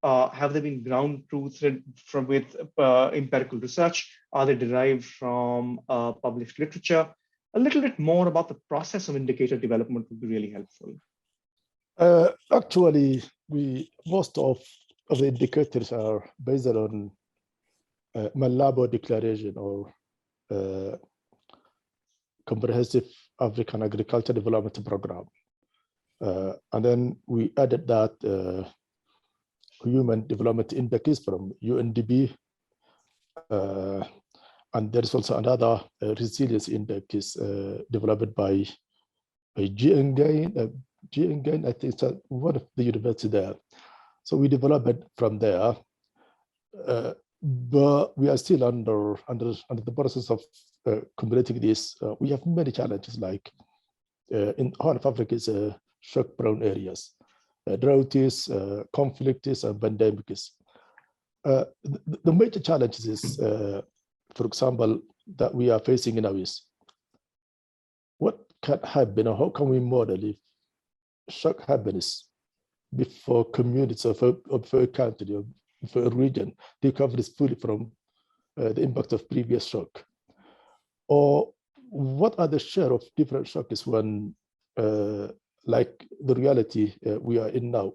S3: Have they been ground truthed from with empirical research? Are they derived from published literature? A little bit more about the process of indicator development would be really helpful.
S6: Actually, most of the indicators are based on Malabo Declaration or Comprehensive African Agriculture Development Program. And then we added that Human Development Index from UNDP. And there's also another resilience index developed by Egad. I think it's one of the universities there. So we developed it from there. But we are still under the process of completing this. We have many challenges, like in Horn of Africa is shock-prone areas, droughts, conflicts, and pandemics. The major challenges is, for example, that we are facing now is what can happen, or how can we model if shock happens before communities of a country or for a region recovers fully from the impact of previous shock? Or what are the share of different shocks when, like the reality we are in now,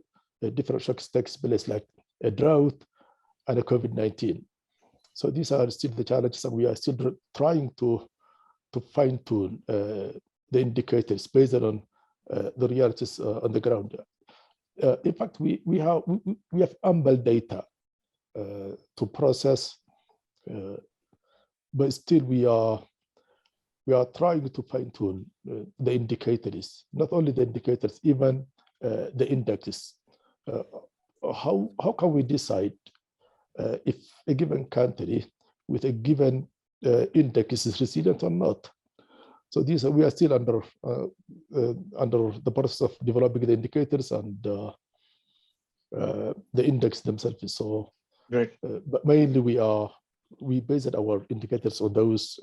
S6: different shocks takes place, like a drought and a COVID-19. So these are still the challenges, and we are still trying to fine-tune the indicators based on the realities on the ground. In fact, we have ample data to process, but still we are trying to fine-tune the indicators, not only the indicators, even the indexes. How can we decide if a given country with a given index is resilient or not? So we are still under the process of developing the indicators and the index themselves. So,
S3: right.
S6: But mainly we base our indicators on those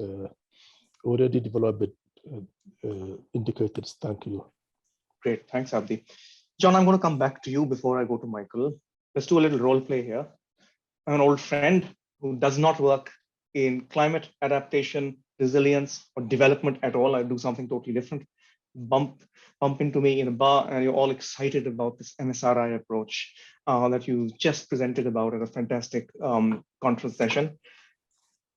S6: already developed indicators. Thank you.
S3: Great, thanks, Abdi. John, I'm going to come back to you before I go to Michael. Let's do a little role play here. I'm an old friend who does not work in climate adaptation, resilience, or development at all. I do something totally different. Bump into me in a bar, and you're all excited about this MSRI approach that you just presented about at a fantastic conference session.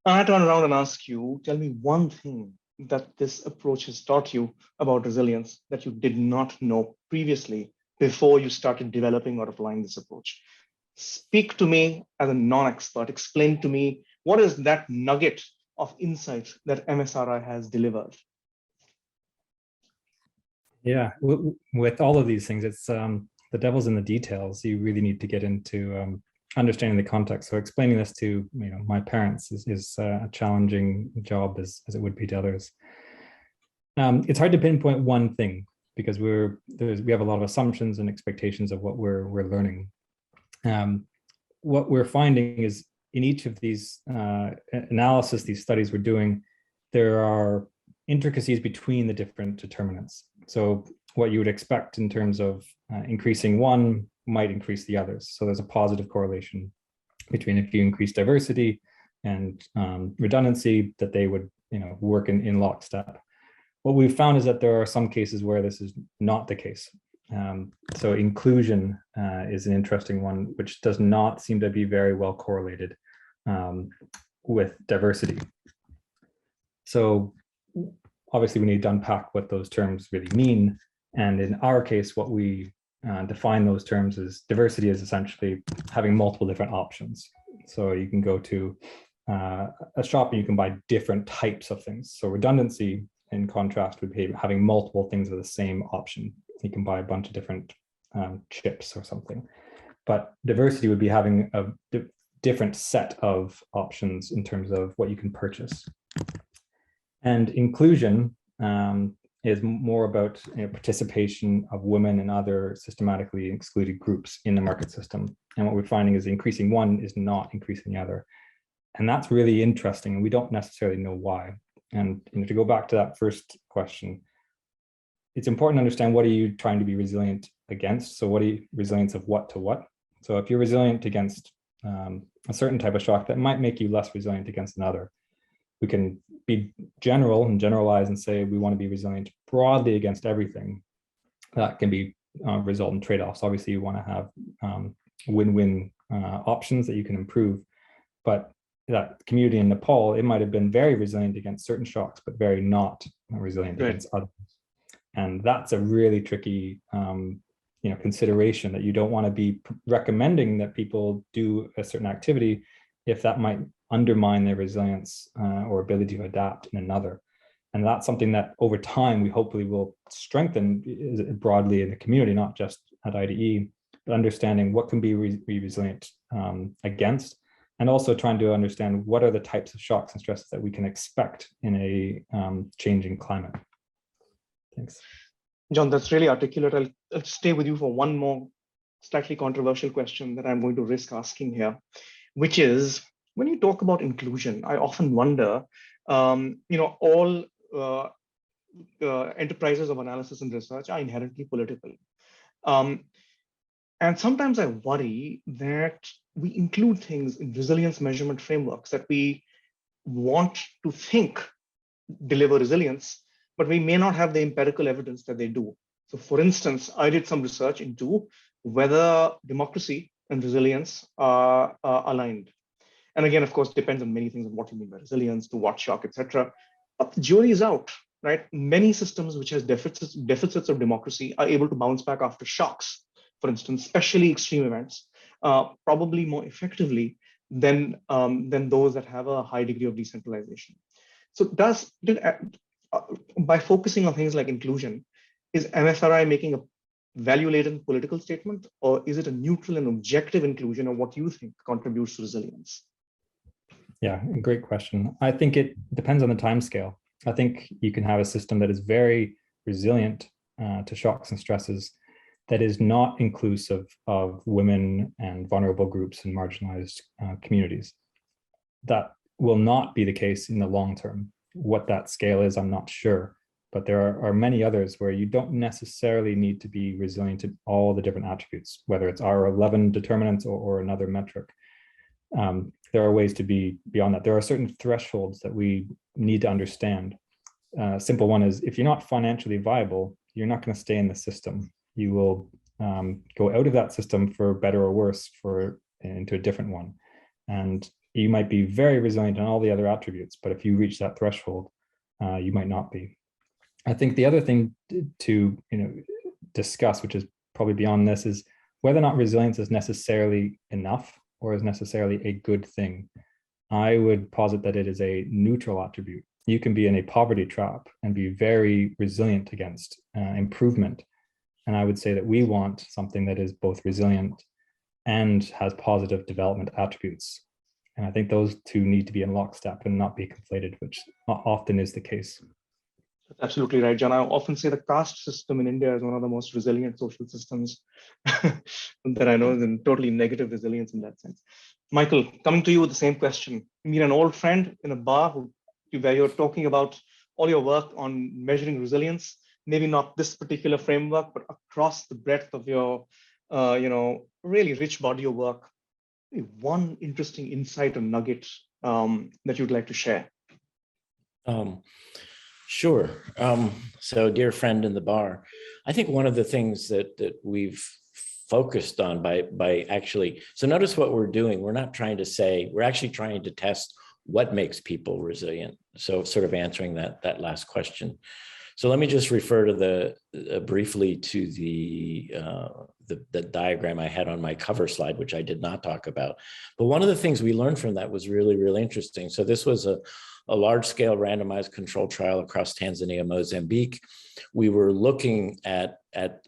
S3: I turn around and ask you, tell me one thing that this approach has taught you about resilience that you did not know previously before you started developing or applying this approach. Speak to me as a non-expert. Explain to me what is that nugget of insight that MSRI has delivered.
S5: Yeah, with all of these things, it's the devil's in the details. You really need to get into understanding the context. So explaining this to my parents is a challenging job as it would be to others. It's hard to pinpoint one thing because we have a lot of assumptions and expectations of what we're learning. What we're finding is in each of these analysis, these studies we're doing, there are intricacies between the different determinants. So what you would expect in terms of increasing one might increase the others. So there's a positive correlation between if you increase diversity and redundancy, that they would work in lockstep. What we've found is that there are some cases where this is not the case. So inclusion is an interesting one, which does not seem to be very well correlated with diversity. So obviously we need to unpack what those terms really mean. And in our case, what we define those terms as diversity is essentially having multiple different options. So you can go to a shop and you can buy different types of things. So redundancy, in contrast, would be having multiple things with the same option. You can buy a bunch of different chips or something. But diversity would be having different set of options in terms of what you can purchase. And inclusion is more about participation of women and other systematically excluded groups in the market system. And what we're finding is increasing one is not increasing the other. And that's really interesting. And we don't necessarily know why. And to go back to that first question, it's important to understand, what are you trying to be resilient against? So what are you resilience of what to what? So if you're resilient against a certain type of shock, that might make you less resilient against another. We can be general and generalize and say we want to be resilient broadly against everything. That can be result in trade-offs. Obviously, you want to have win-win options that you can improve. But that community in Nepal, it might have been very resilient against certain shocks, but very not resilient against others. And that's a really tricky consideration, that you don't want to be recommending that people do a certain activity if that might undermine their resilience or ability to adapt in another. And that's something that over time we hopefully will strengthen broadly in the community, not just at IDE, but understanding what can be resilient against, and also trying to understand what are the types of shocks and stresses that we can expect in a changing climate. Thanks.
S3: John, that's really articulate. I'll stay with you for one more slightly controversial question that I'm going to risk asking here, which is, when you talk about inclusion, I often wonder, all enterprises of analysis and research are inherently political. And sometimes I worry that we include things in resilience measurement frameworks that we want to think deliver resilience, but we may not have the empirical evidence that they do. So for instance, I did some research into whether democracy and resilience are aligned. And again, of course, it depends on many things, on what you mean by resilience, to what shock, etc. But the jury is out, right? Many systems which has deficits of democracy are able to bounce back after shocks, for instance, especially extreme events, probably more effectively than those that have a high degree of decentralization. So by focusing on things like inclusion, is MFRI making a value-laden political statement, or is it a neutral and objective inclusion of what you think contributes to resilience?
S5: Yeah, great question. I think it depends on the time scale. I think you can have a system that is very resilient to shocks and stresses that is not inclusive of women and vulnerable groups and marginalized communities. That will not be the case in the long term. What that scale is, I'm not sure, but there are many others where you don't necessarily need to be resilient to all the different attributes, whether it's our 11 determinants or another metric. There are ways to be beyond that. There are certain thresholds that we need to understand. Simple one is, if you're not financially viable, you're not going to stay in the system. You will go out of that system for better or worse into a different one. And you might be very resilient on all the other attributes, but if you reach that threshold, you might not be. I think the other thing to discuss, which is probably beyond this, is whether or not resilience is necessarily enough or is necessarily a good thing. I would posit that it is a neutral attribute. You can be in a poverty trap and be very resilient against improvement. And I would say that we want something that is both resilient and has positive development attributes. And I think those two need to be in lockstep and not be conflated, which often is the case.
S3: That's absolutely right, John. I often say the caste system in India is one of the most resilient social systems that I know, and totally negative resilience in that sense. Michael, coming to you with the same question. You meet an old friend in a bar where you're talking about all your work on measuring resilience, maybe not this particular framework, but across the breadth of your really rich body of work. One interesting insight or nugget that you'd like to share.
S4: Sure. So dear friend in the bar, I think one of the things that we've focused on by actually, so notice what we're doing. We're not trying to say, we're actually trying to test what makes people resilient. So sort of answering that last question. So let me just refer to briefly to the diagram I had on my cover slide, which I did not talk about. But one of the things we learned from that was really, really interesting. So this was a large-scale randomized control trial across Tanzania, Mozambique. We were looking at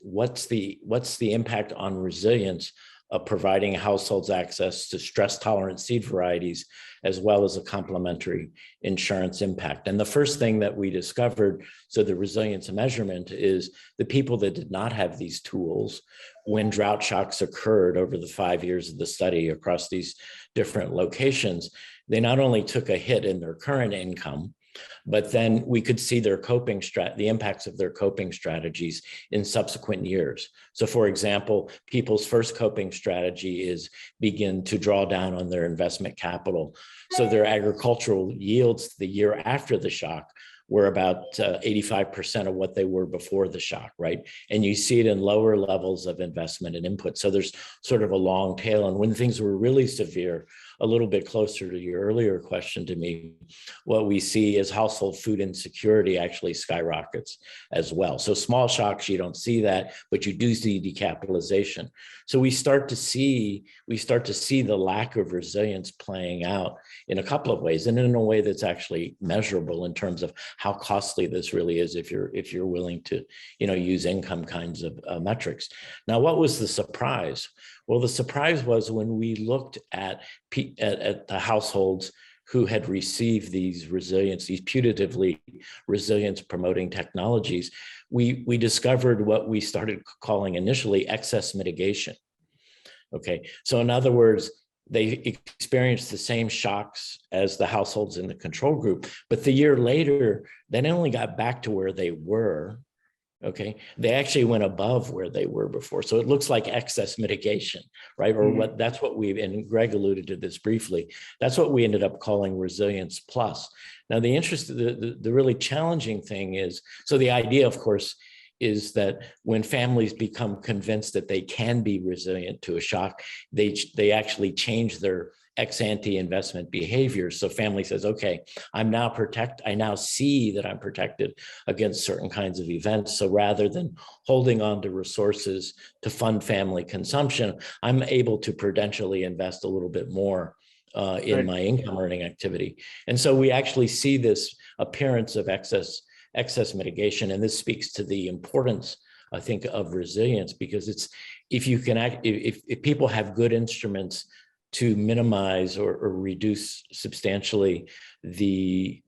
S4: what's the impact on resilience of providing households access to stress-tolerant seed varieties, as well as a complementary insurance impact. And the first thing that we discovered, so the resilience measurement, is the people that did not have these tools, when drought shocks occurred over the 5 years of the study across these different locations, they not only took a hit in their current income, but then we could see their the impacts of their coping strategies in subsequent years. So for example, people's first coping strategy is begin to draw down on their investment capital. So their agricultural yields the year after the shock were about 85% of what they were before the shock, right? And you see it in lower levels of investment and input. So there's sort of a long tail. And when things were really severe, a little bit closer to your earlier question to me, what we see is household food insecurity actually skyrockets as well. So small shocks, you don't see that, but you do see decapitalization. So we start to see the lack of resilience playing out in a couple of ways, and in a way that's actually measurable in terms of how costly this really is if you're willing to, use income kinds of metrics. Now, what was the surprise? Well, the surprise was when we looked at the households who had received these putatively resilience promoting technologies, we discovered what we started calling initially excess mitigation. Okay, so in other words, they experienced the same shocks as the households in the control group, but the year later, they not only got back to where they were, okay, they actually went above where they were before. So it looks like excess mitigation, right? Or that's what and Greg alluded to this briefly, that's what we ended up calling resilience plus. Now, the really challenging thing is, so the idea, of course, is that when families become convinced that they can be resilient to a shock, they actually change their ex-ante investment behavior. So family says, okay, I now see that I'm protected against certain kinds of events. So rather than holding on to resources to fund family consumption, I'm able to prudentially invest a little bit more in my income earning activity. And so we actually see this appearance of excess mitigation. And this speaks to the importance, I think, of resilience, because it's, if people have good instruments to minimize or reduce substantially the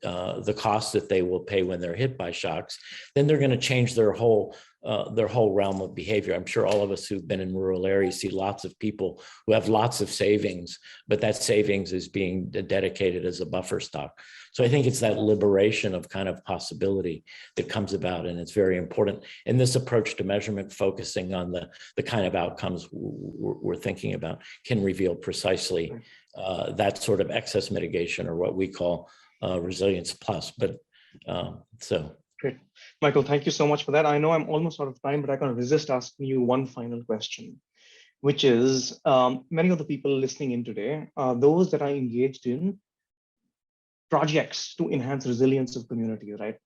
S4: cost that they will pay when they're hit by shocks, then they're going to change their whole realm of behavior. I'm sure all of us who've been in rural areas see lots of people who have lots of savings, but that savings is being dedicated as a buffer stock. So I think it's that liberation of kind of possibility that comes about, and it's very important. And this approach to measurement, focusing on the kind of outcomes we're thinking about, can reveal precisely that sort of excess mitigation, or what we call resilience plus. But so.
S3: Great. Michael, thank you so much for that. I know I'm almost out of time, but I can't resist asking you one final question, which is, many of the people listening in today are those that are engaged in projects to enhance resilience of community, right?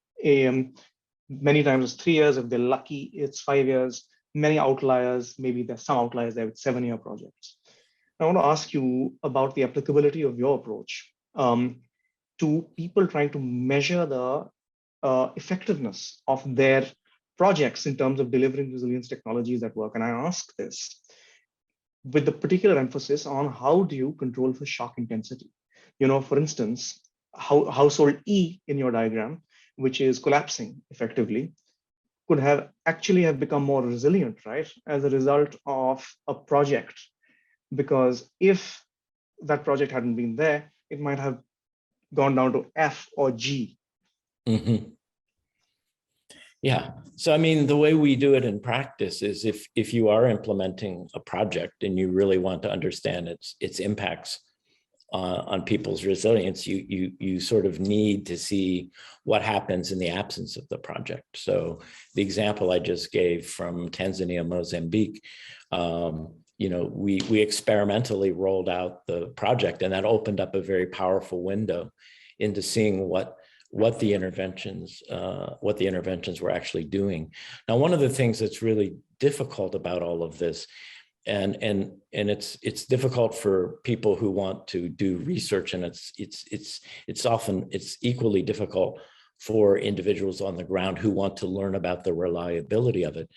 S3: Many times it's 3 years. If they're lucky, it's 5 years. Many outliers, maybe there's some outliers there with 7-year projects. I want to ask you about the applicability of your approach to people trying to measure the effectiveness of their projects in terms of delivering resilience technologies that work. And I ask this with the particular emphasis on how do you control for shock intensity? For instance, household E in your diagram, which is collapsing effectively, could have become more resilient, right, as a result of a project. Because if that project hadn't been there, it might have gone down to F or G.
S4: Mm-hmm. Yeah. So, I mean, the way we do it in practice is if you are implementing a project and you really want to understand its impacts on people's resilience, you sort of need to see what happens in the absence of the project. So the example I just gave from Tanzania, Mozambique, we experimentally rolled out the project, and that opened up a very powerful window into seeing what the interventions were actually doing. Now, one of the things that's really difficult about all of this, and it's difficult for people who want to do research, and it's equally difficult for individuals on the ground who want to learn about the reliability of it.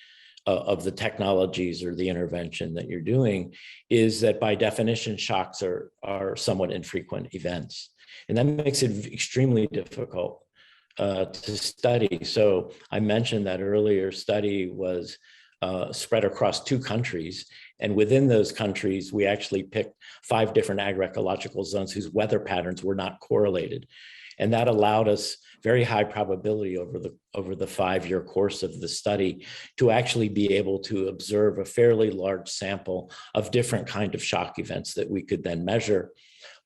S4: of the technologies or the intervention that you're doing is that by definition, shocks are somewhat infrequent events. And that makes it extremely difficult to study. So I mentioned that earlier study was spread across 2 countries. And within those countries, we actually picked 5 different agroecological zones whose weather patterns were not correlated. And that allowed us very high probability over the 5-year course of the study to actually be able to observe a fairly large sample of different kind of shock events that we could then measure.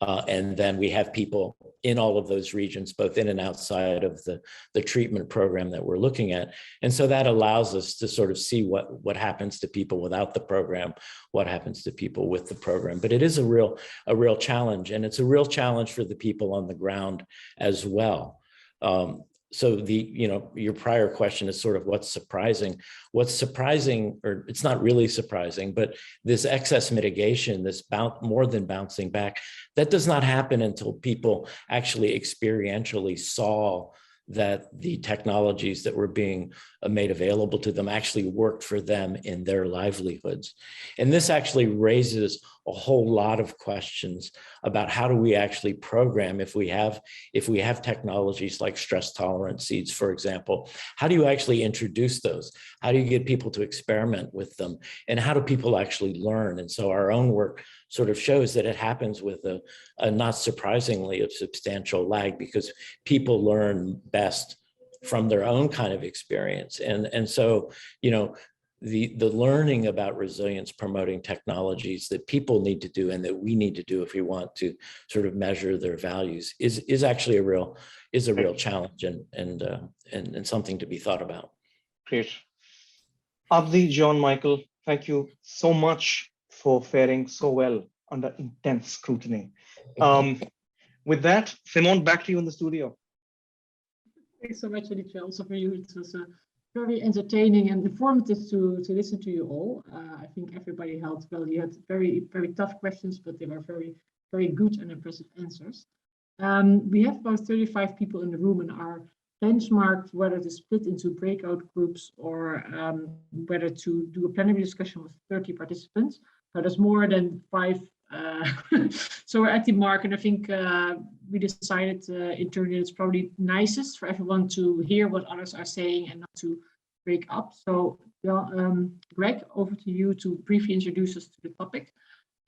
S4: And then we have people in all of those regions, both in and outside of the treatment program that we're looking at. And so that allows us to sort of see what happens to people without the program, what happens to people with the program. But it is a real challenge, and it's a real challenge for the people on the ground as well. So your prior question is sort of what's surprising. What's surprising, or it's not really surprising, but this excess mitigation, this more than bouncing back, that does not happen until people actually experientially saw that the technologies that were being made available to them actually worked for them in their livelihoods. And this actually raises a whole lot of questions about how do we actually program if we have technologies like stress tolerant seeds, for example. How do you actually introduce those? How do you get people to experiment with them? And how do people actually learn? And so our own work sort of shows that it happens with a not surprisingly a substantial lag, because people learn best from their own kind of experience. And so, the learning about resilience promoting technologies that people need to do and that we need to do if we want to sort of measure their values is actually a real challenge and something to be thought about.
S3: Great. Abdi, John, Michael, thank you so much for faring so well under intense scrutiny. With that, Simone, back to you in the studio.
S1: Thanks so much, Aditya. Also for you, it was very entertaining and informative to listen to you all. I think everybody held well. You had very, very tough questions, but they were very, very good and impressive answers. We have about 35 people in the room, and our benchmark whether to split into breakout groups or whether to do a plenary discussion with 30 participants. So there's more than 5. So we're at the mark, and I think we decided internally it's probably nicest for everyone to hear what others are saying and not to break up. So Greg, over to you to briefly introduce us to the topic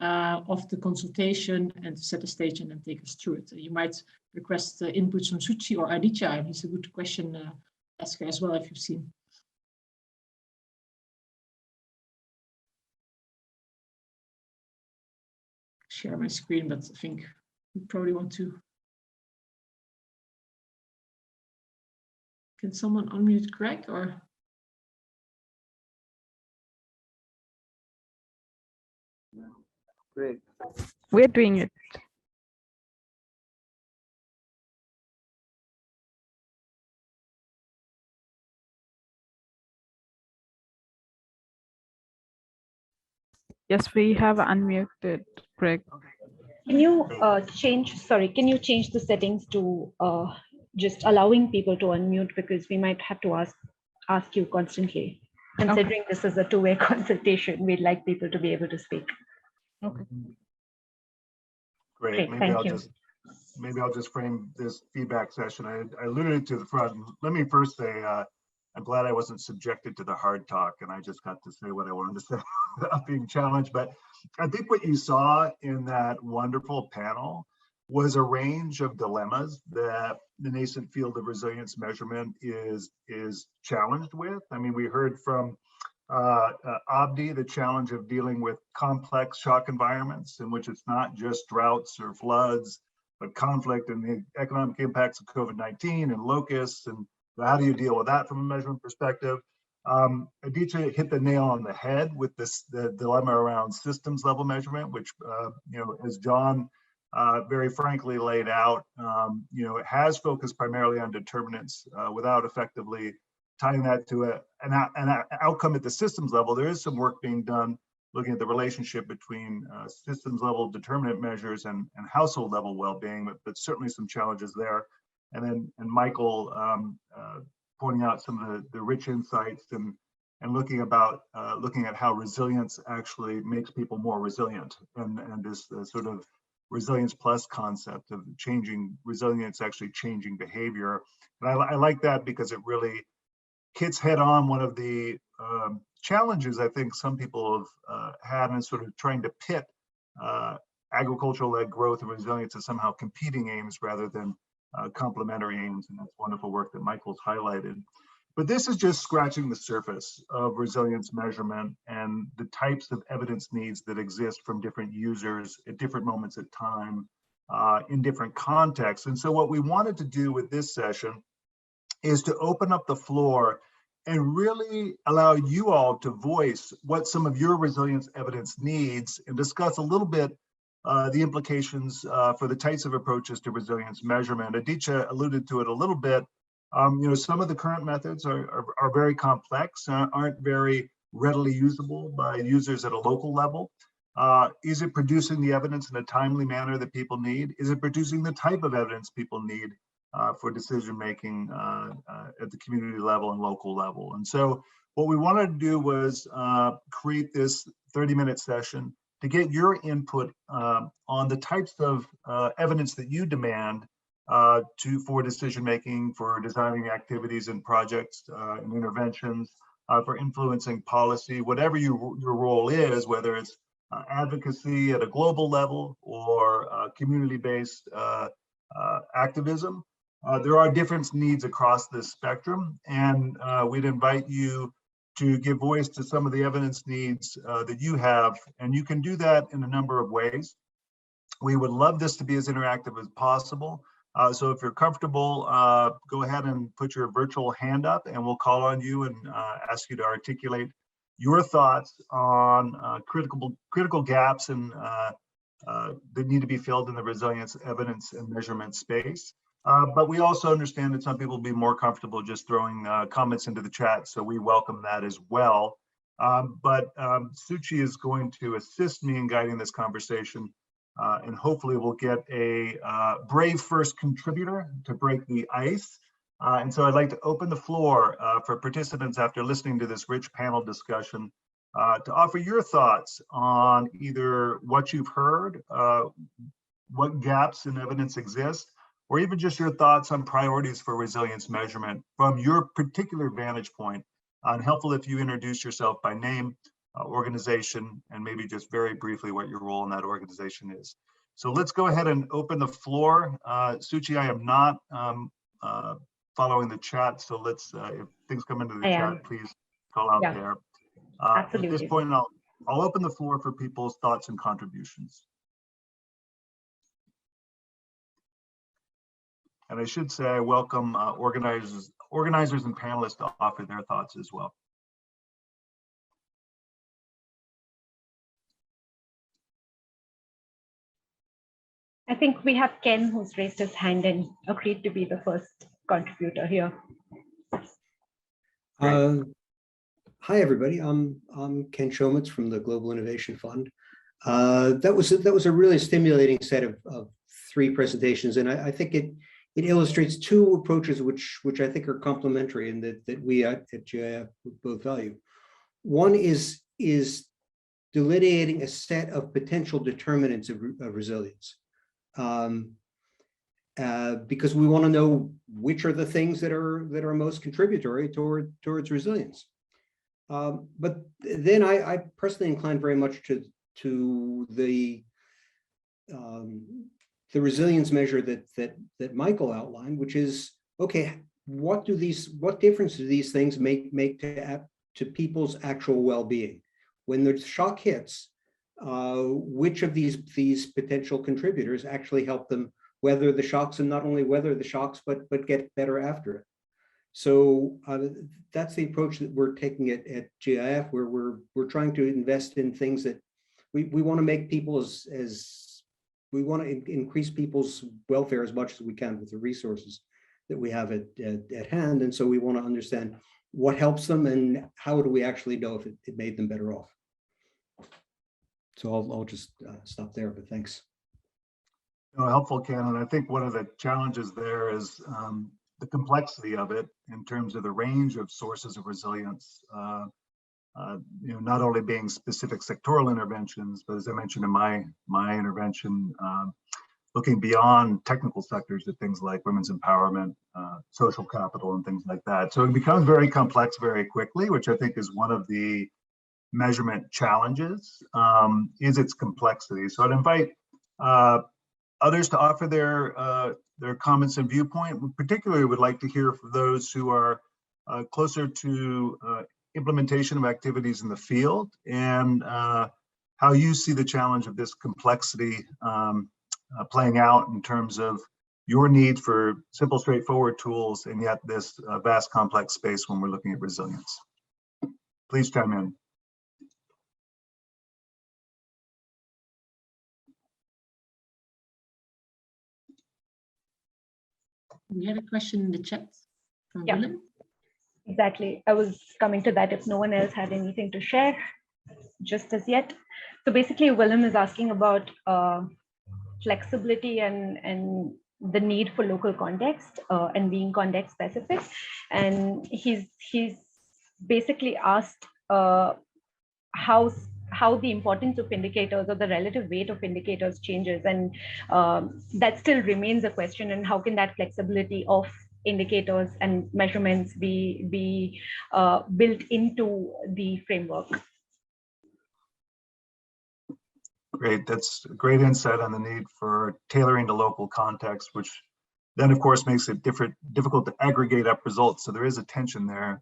S1: of the consultation and to set the stage and then take us through it. You might request inputs from Suchi or Aditya. He's a good question asker as well, if you've seen. Share my screen, but I think you probably want to. Can someone unmute Greg or?
S7: Great.
S8: We're doing it. Yes, we have unmuted Greg.
S9: Can you can you change the settings to just allowing people to unmute, because we might have to ask you constantly. Considering this is a two-way consultation, we'd like people to be able to speak.
S8: Okay.
S2: Great.
S9: Okay,
S2: Maybe I'll just frame this feedback session. I alluded to the front. Let me first say, I'm glad I wasn't subjected to the hard talk and I just got to say what I wanted to say without being challenged. But I think what you saw in that wonderful panel was a range of dilemmas that the nascent field of resilience measurement is challenged with. I mean, we heard from Abdi, the challenge of dealing with complex shock environments in which it's not just droughts or floods, but conflict and the economic impacts of COVID-19 and locusts, and how do you deal with that from a measurement perspective? Aditya hit the nail on the head with the dilemma around systems level measurement, which as John very frankly laid out, it has focused primarily on determinants without effectively tying that to an outcome at the systems level. There is some work being done looking at the relationship between systems level determinant measures and household level well-being, but certainly some challenges there. And Michael pointing out some of the rich insights and and looking at how resilience actually makes people more resilient, and this sort of resilience plus concept of resilience actually changing behavior. And I like that because it really hits head on one of the challenges I think some people have had in sort of trying to pit agricultural-led growth and resilience as somehow competing aims rather than complementary aims. And that's wonderful work that Michael's highlighted. But this is just scratching the surface of resilience measurement and the types of evidence needs that exist from different users at different moments of time in different contexts. And so what we wanted to do with this session is to open up the floor and really allow you all to voice what some of your resilience evidence needs and discuss a little bit the implications for the types of approaches to resilience measurement. Aditya alluded to it a little bit. Some of the current methods are very complex, aren't very readily usable by users at a local level. Is it producing the evidence in a timely manner that people need? Is it producing the type of evidence people need for decision-making at the community level and local level? And so what we wanted to do was create this 30-minute session to get your input on the types of evidence that you demand for decision-making, for designing activities and projects and interventions, for influencing policy, whatever your role is, whether it's advocacy at a global level or community-based activism. There are different needs across this spectrum, and we'd invite you to give voice to some of the evidence needs that you have, and you can do that in a number of ways. We would love this to be as interactive as possible. So if you're comfortable, go ahead and put your virtual hand up and we'll call on you and ask you to articulate your thoughts on critical gaps and that need to be filled in the resilience evidence and measurement space. But we also understand that some people will be more comfortable just throwing comments into the chat, so we welcome that as well. But Suchi is going to assist me in guiding this conversation. And hopefully we'll get a brave first contributor to break the ice. And so I'd like to open the floor for participants after listening to this rich panel discussion to offer your thoughts on either what you've heard, what gaps in evidence exist, or even just your thoughts on priorities for resilience measurement from your particular vantage point. And helpful if you introduce yourself by name, organization, and maybe just very briefly what your role in that organization is. So let's go ahead and open the floor. Suchi, I am not following the chat, so let's, if things come into the chat, please call out there. At this point, I'll open the floor for people's thoughts and contributions. And I should say I welcome organizers and panelists to offer their thoughts as well.
S9: I think we have Ken who's raised his hand and agreed to be the first contributor here.
S7: Hi, everybody. I'm Ken Chomitz from the Global Innovation Fund. That was a really stimulating set of three presentations, and I think it illustrates two approaches which I think are complementary and that we at GIF both value. One is delineating a set of potential determinants of resilience. Because we want to know which are the things that are most contributory towards resilience. But then I personally incline very much to the resilience measure that Michael outlined, which is, okay, what difference do these things make to people's actual well-being when the shock hits? Which of these potential contributors actually help them weather the shocks, and not only weather the shocks, but get better after it. So that's the approach that we're taking at GIF, where we're trying to invest in things that we want to make people as we want to increase people's welfare as much as we can with the resources that we have at hand. And so we want to understand what helps them and how do we actually know if it made them better off. So I'll just stop there, but thanks.
S2: Helpful, Ken. And I think one of the challenges there is the complexity of it in terms of the range of sources of resilience not only being specific sectoral interventions, but as I mentioned in my intervention, looking beyond technical sectors at things like women's empowerment, social capital, and things like that. So it becomes very complex very quickly, which I think is one of the measurement challenges, is its complexity. So I'd invite others to offer their comments and viewpoint. We particularly would like to hear from those who are closer to implementation of activities in the field, and how you see the challenge of this complexity playing out in terms of your need for simple, straightforward tools, and yet this vast, complex space when we're looking at resilience. Please chime in.
S1: We had a question in the chat from
S9: Yeah.
S1: Willem.
S9: Exactly. I was coming to that if no one else had anything to share just as yet. So basically, Willem is asking about flexibility and the need for local context and being context specific. And he's basically asked how the importance of indicators or the relative weight of indicators changes. And that still remains a question. And how can that flexibility of indicators and measurements be built into the framework?
S2: Great, that's a great insight on the need for tailoring to local context, which then of course makes it difficult to aggregate up results. So there is a tension there,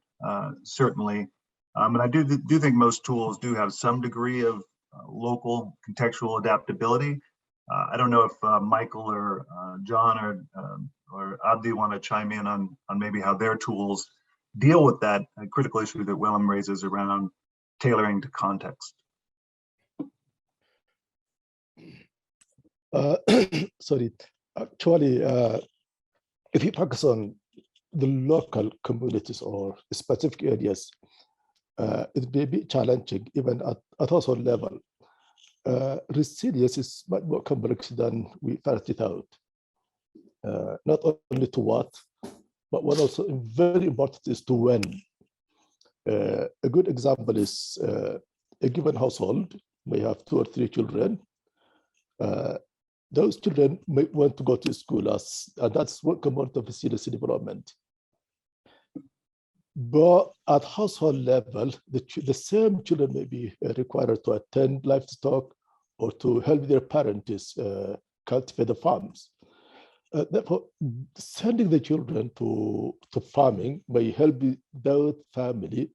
S2: certainly. And I do think most tools do have some degree of local contextual adaptability. I don't know if Michael or John or Abdi want to chime in on maybe how their tools deal with that critical issue that Willem raises around tailoring to context.
S6: Sorry, actually, if you focus on the local communities or specific areas, it may be challenging even at household level. Resilience is much more complex than we first thought. Not only to what, but what also very important is to when. A good example is a given household may have 2 or 3 children. Those children may want to go to school, and that's one component of resilience development. But at household level, the same children may be required to attend livestock or to help their parents cultivate the farms. Therefore, sending the children to farming may help that family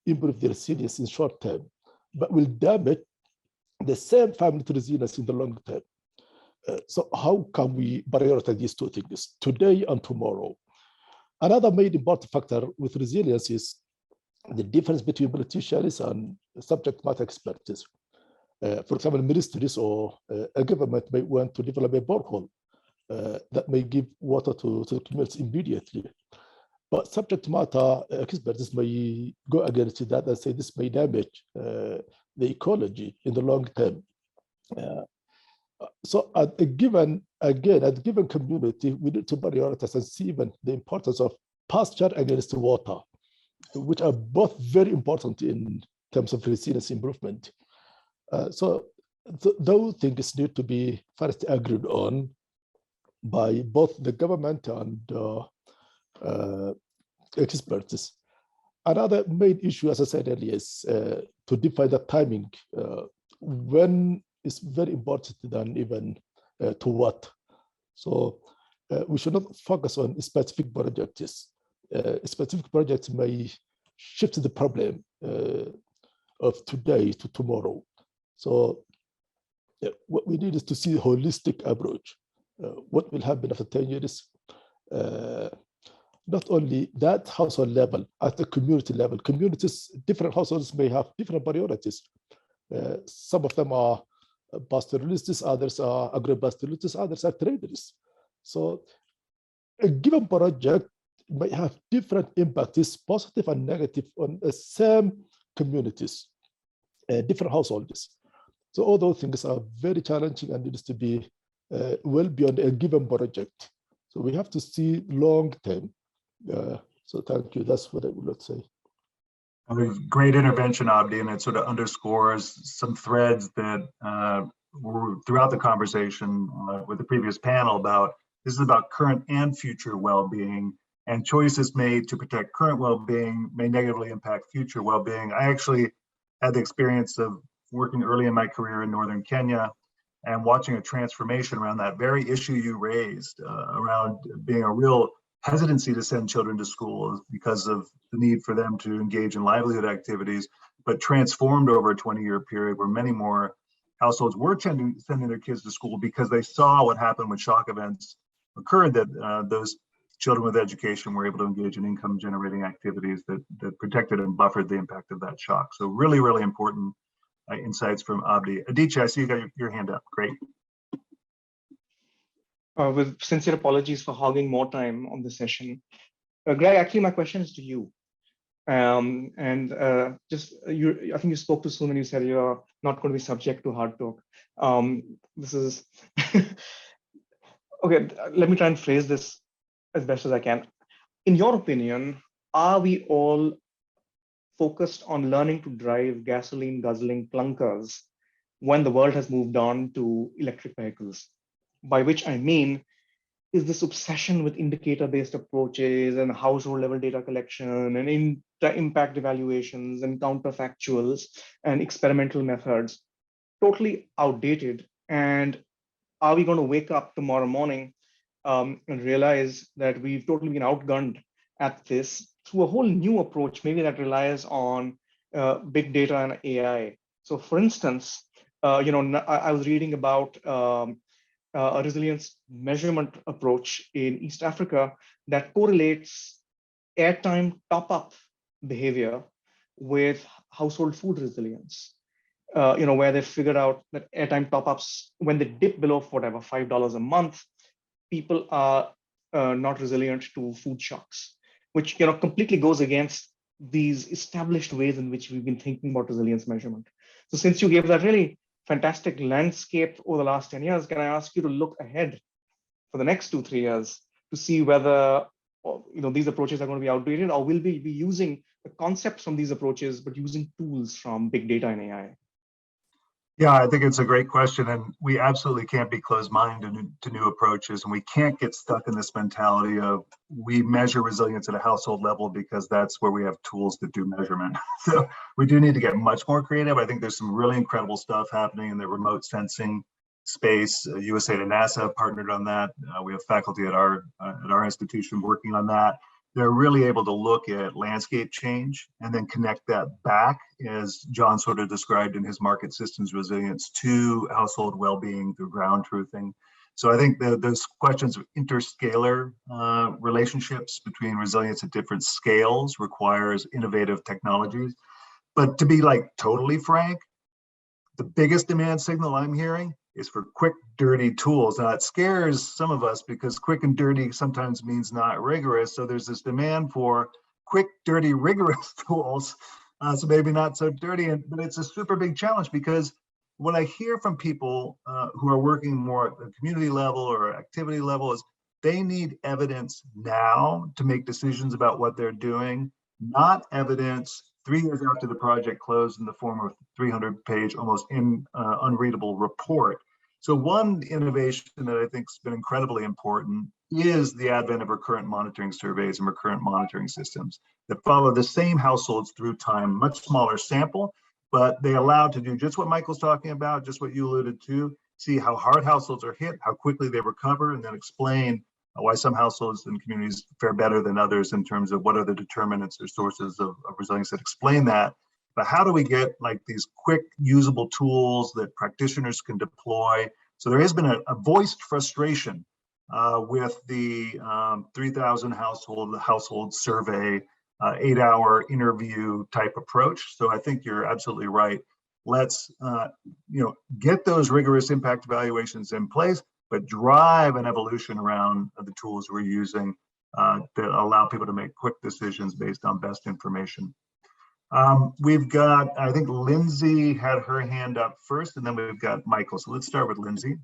S6: improve their resilience in short term, but will damage the same family to resilience in the long term. So how can we prioritize these 2 things, today and tomorrow? Another main important factor with resilience is the difference between politicians and subject matter experts. For example, ministries or a government may want to develop a borehole that may give water to the communities immediately. But subject matter experts may go against that and say this may damage the ecology in the long term. So at a given community, we need to prioritize and see even the importance of pasture against water, which are both very important in terms of resilience improvement. So those things need to be first agreed on by both the government and experts. Another main issue, as I said earlier, is to define the timing. When is very important than even to what. So we should not focus on specific projects. Specific projects may shift the problem of today to tomorrow. So what we need is to see a holistic approach. What will happen after 10 years? Not only that household level, at the community level. Communities, different households may have different priorities. Some of them are pastoralists, others are agro-pastoralists, others are traders. So a given project may have different impacts, positive and negative, on the same communities, different households. So all those things are very challenging and needs to be well beyond a given project. So we have to see long term. So thank you. That's what I would say.
S2: Great intervention, Abdi, and it sort of underscores some threads that were throughout the conversation with the previous panel about this is about current and future well-being, and choices made to protect current well-being may negatively impact future well-being. I actually had the experience of working early in my career in northern Kenya and watching a transformation around that very issue you raised, around being a real hesitancy to send children to school because of the need for them to engage in livelihood activities, but transformed over a 20-year period where many more households were sending their kids to school because they saw what happened when shock events occurred, that those children with education were able to engage in income generating activities that protected and buffered the impact of that shock. So really, really important insights from Abdi. Adichie, I see you got your hand up. Great.
S3: With sincere apologies for hogging more time on this session. Greg, actually, my question is to you. I think you spoke too soon when you said you're not going to be subject to hard talk. This is, okay, let me try and phrase this as best as I can. In your opinion, are we all focused on learning to drive gasoline guzzling clunkers when the world has moved on to electric vehicles? By which I mean, is this obsession with indicator-based approaches and household level data collection and impact evaluations and counterfactuals and experimental methods totally outdated? And are we going to wake up tomorrow morning and realize that we've totally been outgunned at this through a whole new approach, maybe that relies on big data and AI? So for instance, I was reading about a resilience measurement approach in East Africa that correlates airtime top-up behavior with household food resilience. Where they figured out that airtime top-ups, when they dip below whatever, $5 a month, people are not resilient to food shocks, which completely goes against these established ways in which we've been thinking about resilience measurement. So since you gave that really fantastic landscape over the last 10 years, can I ask you to look ahead for the next 2-3 years to see whether these approaches are going to be outdated, or will we be using the concepts from these approaches but using tools from big data and AI?
S2: Yeah, I think it's a great question, and we absolutely can't be closed-minded to new approaches, and we can't get stuck in this mentality of we measure resilience at a household level because that's where we have tools that do measurement. So we do need to get much more creative. I think there's some really incredible stuff happening in the remote sensing space. USAID and NASA have partnered on that. We have faculty at our institution working on that. They're really able to look at landscape change and then connect that back, as John sort of described in his market systems resilience, to household well-being through ground truthing. So I think those questions of interscalar relationships between resilience at different scales requires innovative technologies. But to be totally frank, the biggest demand signal I'm hearing is for quick, dirty tools. Now it scares some of us because quick and dirty sometimes means not rigorous. So there's this demand for quick, dirty, rigorous tools. So maybe not so dirty, but it's a super big challenge, because what I hear from people who are working more at the community level or activity level is they need evidence now to make decisions about what they're doing, not evidence 3 years after the project closed in the form of 300-page, almost unreadable report. So one innovation that I think has been incredibly important is the advent of recurrent monitoring surveys and recurrent monitoring systems that follow the same households through time, much smaller sample, but they allow to do just what Michael's talking about, just what you alluded to, see how hard households are hit, how quickly they recover, and then explain why some households and communities fare better than others in terms of what are the determinants or sources of resilience that explain that. But how do we get these quick usable tools that practitioners can deploy? So there has been a voiced frustration with the 3,000 household survey, 8-hour interview type approach. So I think you're absolutely right. Let's get those rigorous impact evaluations in place, but drive an evolution around the tools we're using that allow people to make quick decisions based on best information. We've got, I think Lindsay had her hand up first, and then we've got Michael. So let's start with Lindsay.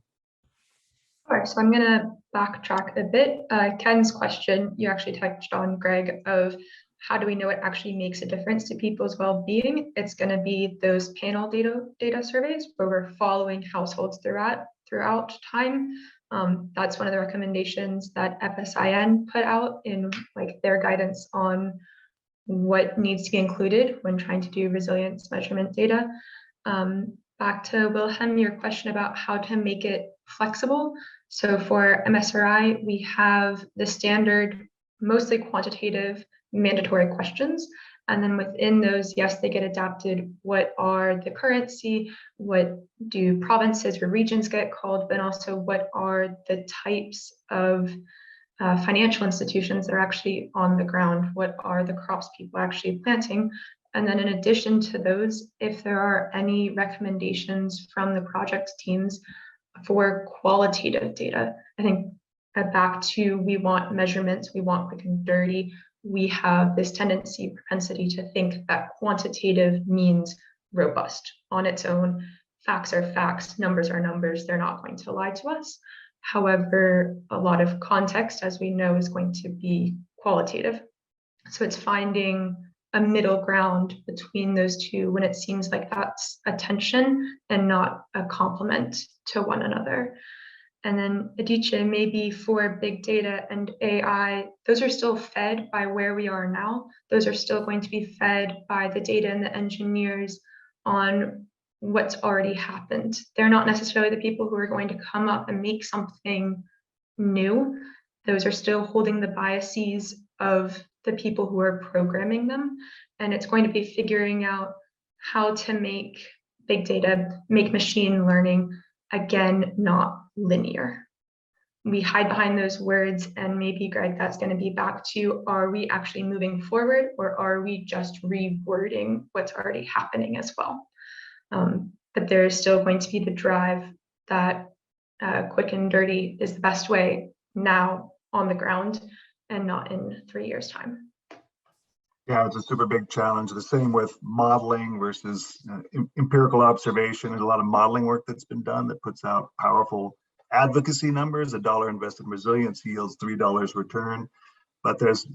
S10: All right, so I'm going to backtrack a bit. Ken's question, you actually touched on, Greg, of how do we know it actually makes a difference to people's well-being? It's going to be those panel data surveys where we're following households throughout time. That's one of the recommendations that FSIN put out in like their guidance on what needs to be included when trying to do resilience measurement data. Back to Wilhelm, your question about how to make it flexible. So for MSRI, we have the standard, mostly quantitative, mandatory questions. And then within those, yes, they get adapted. What are the currency? What do provinces or regions get called? But also what are the types of financial institutions that are actually on the ground? What are the crops people are actually planting? And then in addition to those, if there are any recommendations from the project teams for qualitative data, I think back to we want measurements, we want quick and dirty. We have this propensity to think that quantitative means robust on its own. Facts are facts, numbers are numbers, they're not going to lie to us. However, a lot of context, as we know, is going to be qualitative. So it's finding a middle ground between those two when it seems like that's a tension and not a complement to one another. And then Adichie, maybe for big data and AI, those are still fed by where we are now. Those are still going to be fed by the data and the engineers on what's already happened. They're not necessarily the people who are going to come up and make something new. Those are still holding the biases of the people who are programming them. And it's going to be figuring out how to make big data, make machine learning, again, not linear. We hide behind those words, and maybe, Greg, that's going to be back to, are we actually moving forward, or are we just rewording what's already happening as well? But there is still going to be the drive that quick and dirty is the best way now on the ground and not in 3 years' time.
S2: Yeah, it's a super big challenge. The same with modeling versus empirical observation. There's a lot of modeling work that's been done that puts out powerful advocacy numbers. $1 invested in resilience yields $3 return. But there's,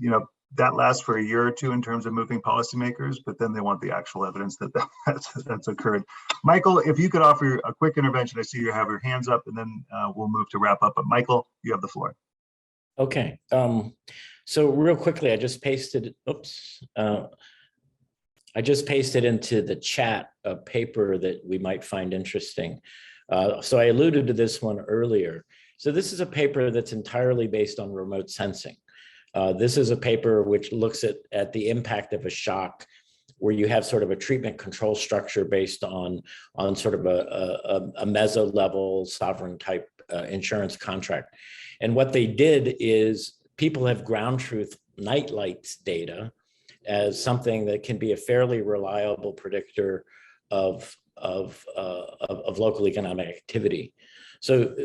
S2: that lasts for a year or two in terms of moving policymakers, but then they want the actual evidence that's occurred. Michael, if you could offer a quick intervention. I see you have your hands up, and then we'll move to wrap up. But Michael, you have the floor.
S4: Okay. So real quickly, I just pasted into the chat a paper that we might find interesting. So I alluded to this one earlier. So this is a paper that's entirely based on remote sensing. This is a paper which looks at the impact of a shock, where you have sort of a treatment control structure based on sort of a meso level sovereign type insurance contract. And what they did is people have ground truth night lights data as something that can be a fairly reliable predictor of local economic activity. So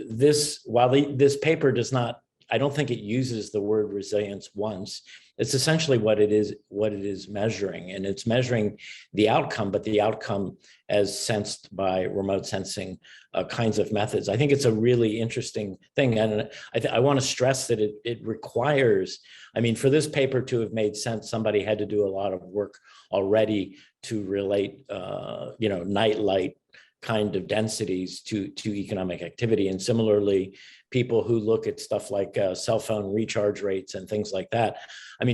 S4: while this paper does not, I don't think it uses the word resilience once. It's essentially what it is measuring, and it's measuring the outcome, but the outcome as sensed by remote sensing kinds of methods. I think it's a really interesting thing, and I want to stress that it requires, for this paper to have made sense, somebody had to do a lot of work already to relate, nightlight kind of densities to economic activity. And similarly, people who look at stuff like cell phone recharge rates and things like that,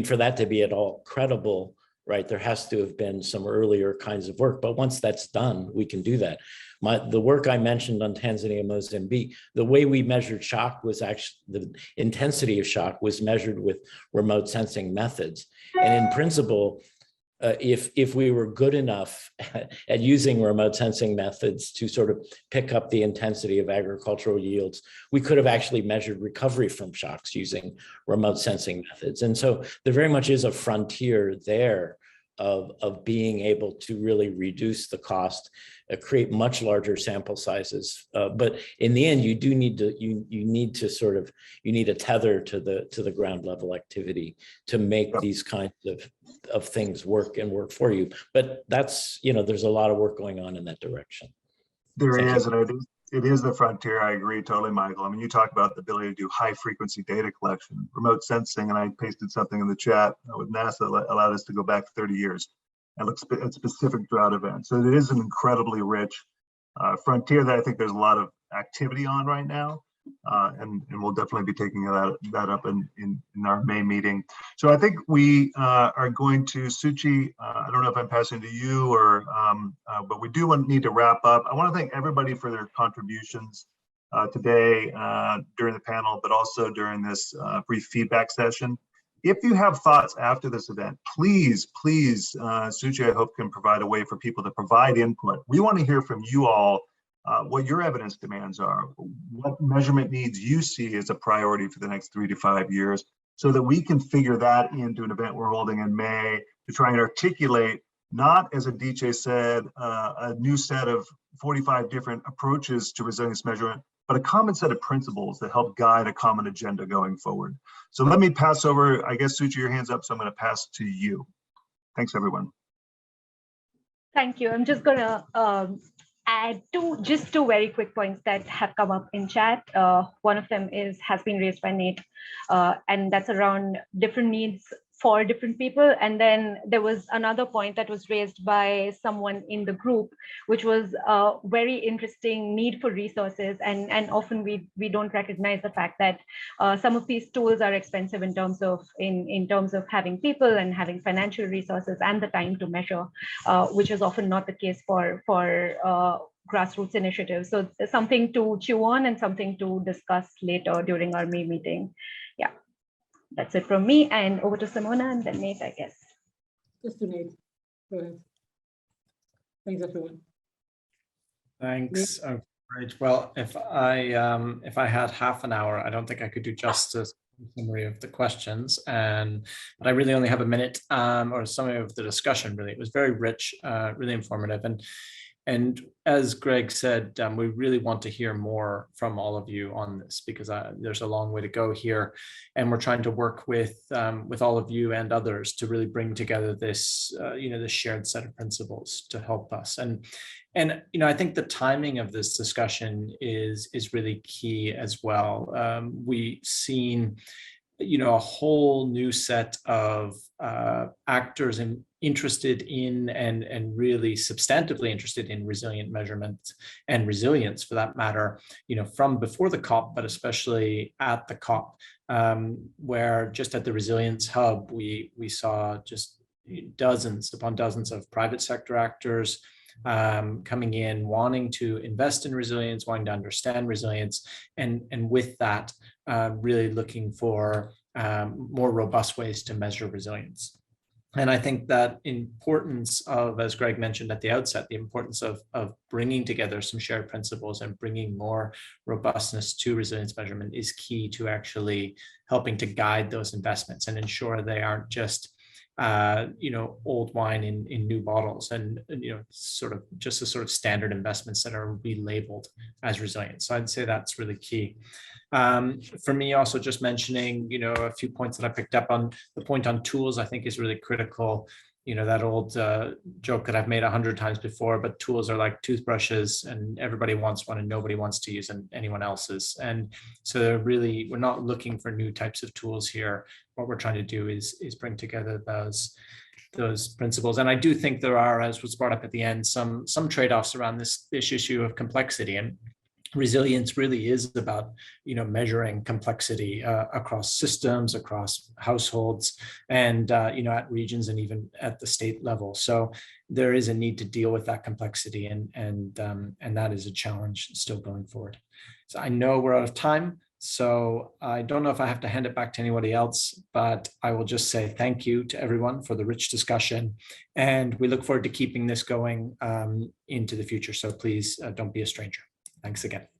S4: for that to be at all credible, right, there has to have been some earlier kinds of work. But once that's done, we can do that. The work I mentioned on Tanzania, Mozambique, the way we measured shock was actually, the intensity of shock was measured with remote sensing methods. And in principle, if we were good enough at using remote sensing methods to sort of pick up the intensity of agricultural yields, we could have actually measured recovery from shocks using remote sensing methods. And so there very much is a frontier there of being able to really reduce the cost, create much larger sample sizes. But in the end, you do need to, you need a tether to the ground level activity to make these kinds of things work and work for you. But that's, there's a lot of work going on in that direction.
S2: There is, and it is the frontier. I agree totally, Michael. I mean, you talk about the ability to do high frequency data collection, remote sensing, and I pasted something in the chat with NASA allowed us to go back 30 years and look at specific drought events. So it is an incredibly rich frontier that I think there's a lot of activity on right now. And we'll definitely be taking that up in our May meeting. So I think we are going to, Suchi, I don't know if I'm passing to you or, but we do need to wrap up. I want to thank everybody for their contributions today during the panel, but also during this brief feedback session. If you have thoughts after this event, please, Suchi, I hope can provide a way for people to provide input. We want to hear from you all what your evidence demands are, what measurement needs you see as a priority for the next 3 to 5 years, so that we can figure that into an event we're holding in May to try and articulate, not, as Adichie said, a new set of 45 different approaches to resilience measurement, but a common set of principles that help guide a common agenda going forward. So let me pass over, I guess, Suchi, your hand's up, so I'm going to pass to you. Thanks, everyone.
S9: Thank you. I'm just going to add two very quick points that have come up in chat. One of them has been raised by Nate, and that's around different needs for different people. And then there was another point that was raised by someone in the group, which was a very interesting need for resources. And often we don't recognize the fact that some of these tools are expensive in terms of having people and having financial resources and the time to measure, which is often not the case for grassroots initiatives. So something to chew on and something to discuss later during our May meeting. Yeah. That's it from me, and over to Simona and then Nate, I guess.
S1: Just to Nate. Go ahead. Thanks, everyone.
S11: Thanks. Great. Well, if I had half an hour, I don't think I could do justice to the summary of the questions, but I really only have a minute or summary of the discussion. Really, it was very rich, really informative, and as Greg said, we really want to hear more from all of you on this, because there's a long way to go here, and we're trying to work with all of you and others to really bring together this this shared set of principles to help us. And I think the timing of this discussion is really key as well. We've seen a whole new set of actors interested in and really substantively interested in resilient measurement and resilience, for that matter, from before the COP, but especially at the COP, where just at the Resilience Hub, we saw just dozens upon dozens of private sector actors coming in, wanting to invest in resilience, wanting to understand resilience, and with that, really looking for more robust ways to measure resilience. And I think that importance of, as Greg mentioned at the outset, the importance of bringing together some shared principles and bringing more robustness to resilience measurement is key to actually helping to guide those investments and ensure they aren't just old wine in new bottles, and sort of just the sort of standard investments that are relabeled as resilient. So I'd say that's really key. For me, also just mentioning, a few points that I picked up on. The point on tools, I think, is really critical. That old joke that I've made 100 times before, but tools are like toothbrushes, and everybody wants one and nobody wants to use anyone else's. And so really, we're not looking for new types of tools here. What we're trying to do is bring together those principles. And I do think there are, as was brought up at the end, some trade-offs around this issue of complexity. And resilience really is about measuring complexity across systems, across households, and at regions, and even at the state level. So there is a need to deal with that complexity, and that is a challenge still going forward. So I know we're out of time, so I don't know if I have to hand it back to anybody else, but I will just say thank you to everyone for the rich discussion, and we look forward to keeping this going into the future. So please don't be a stranger. Thanks again.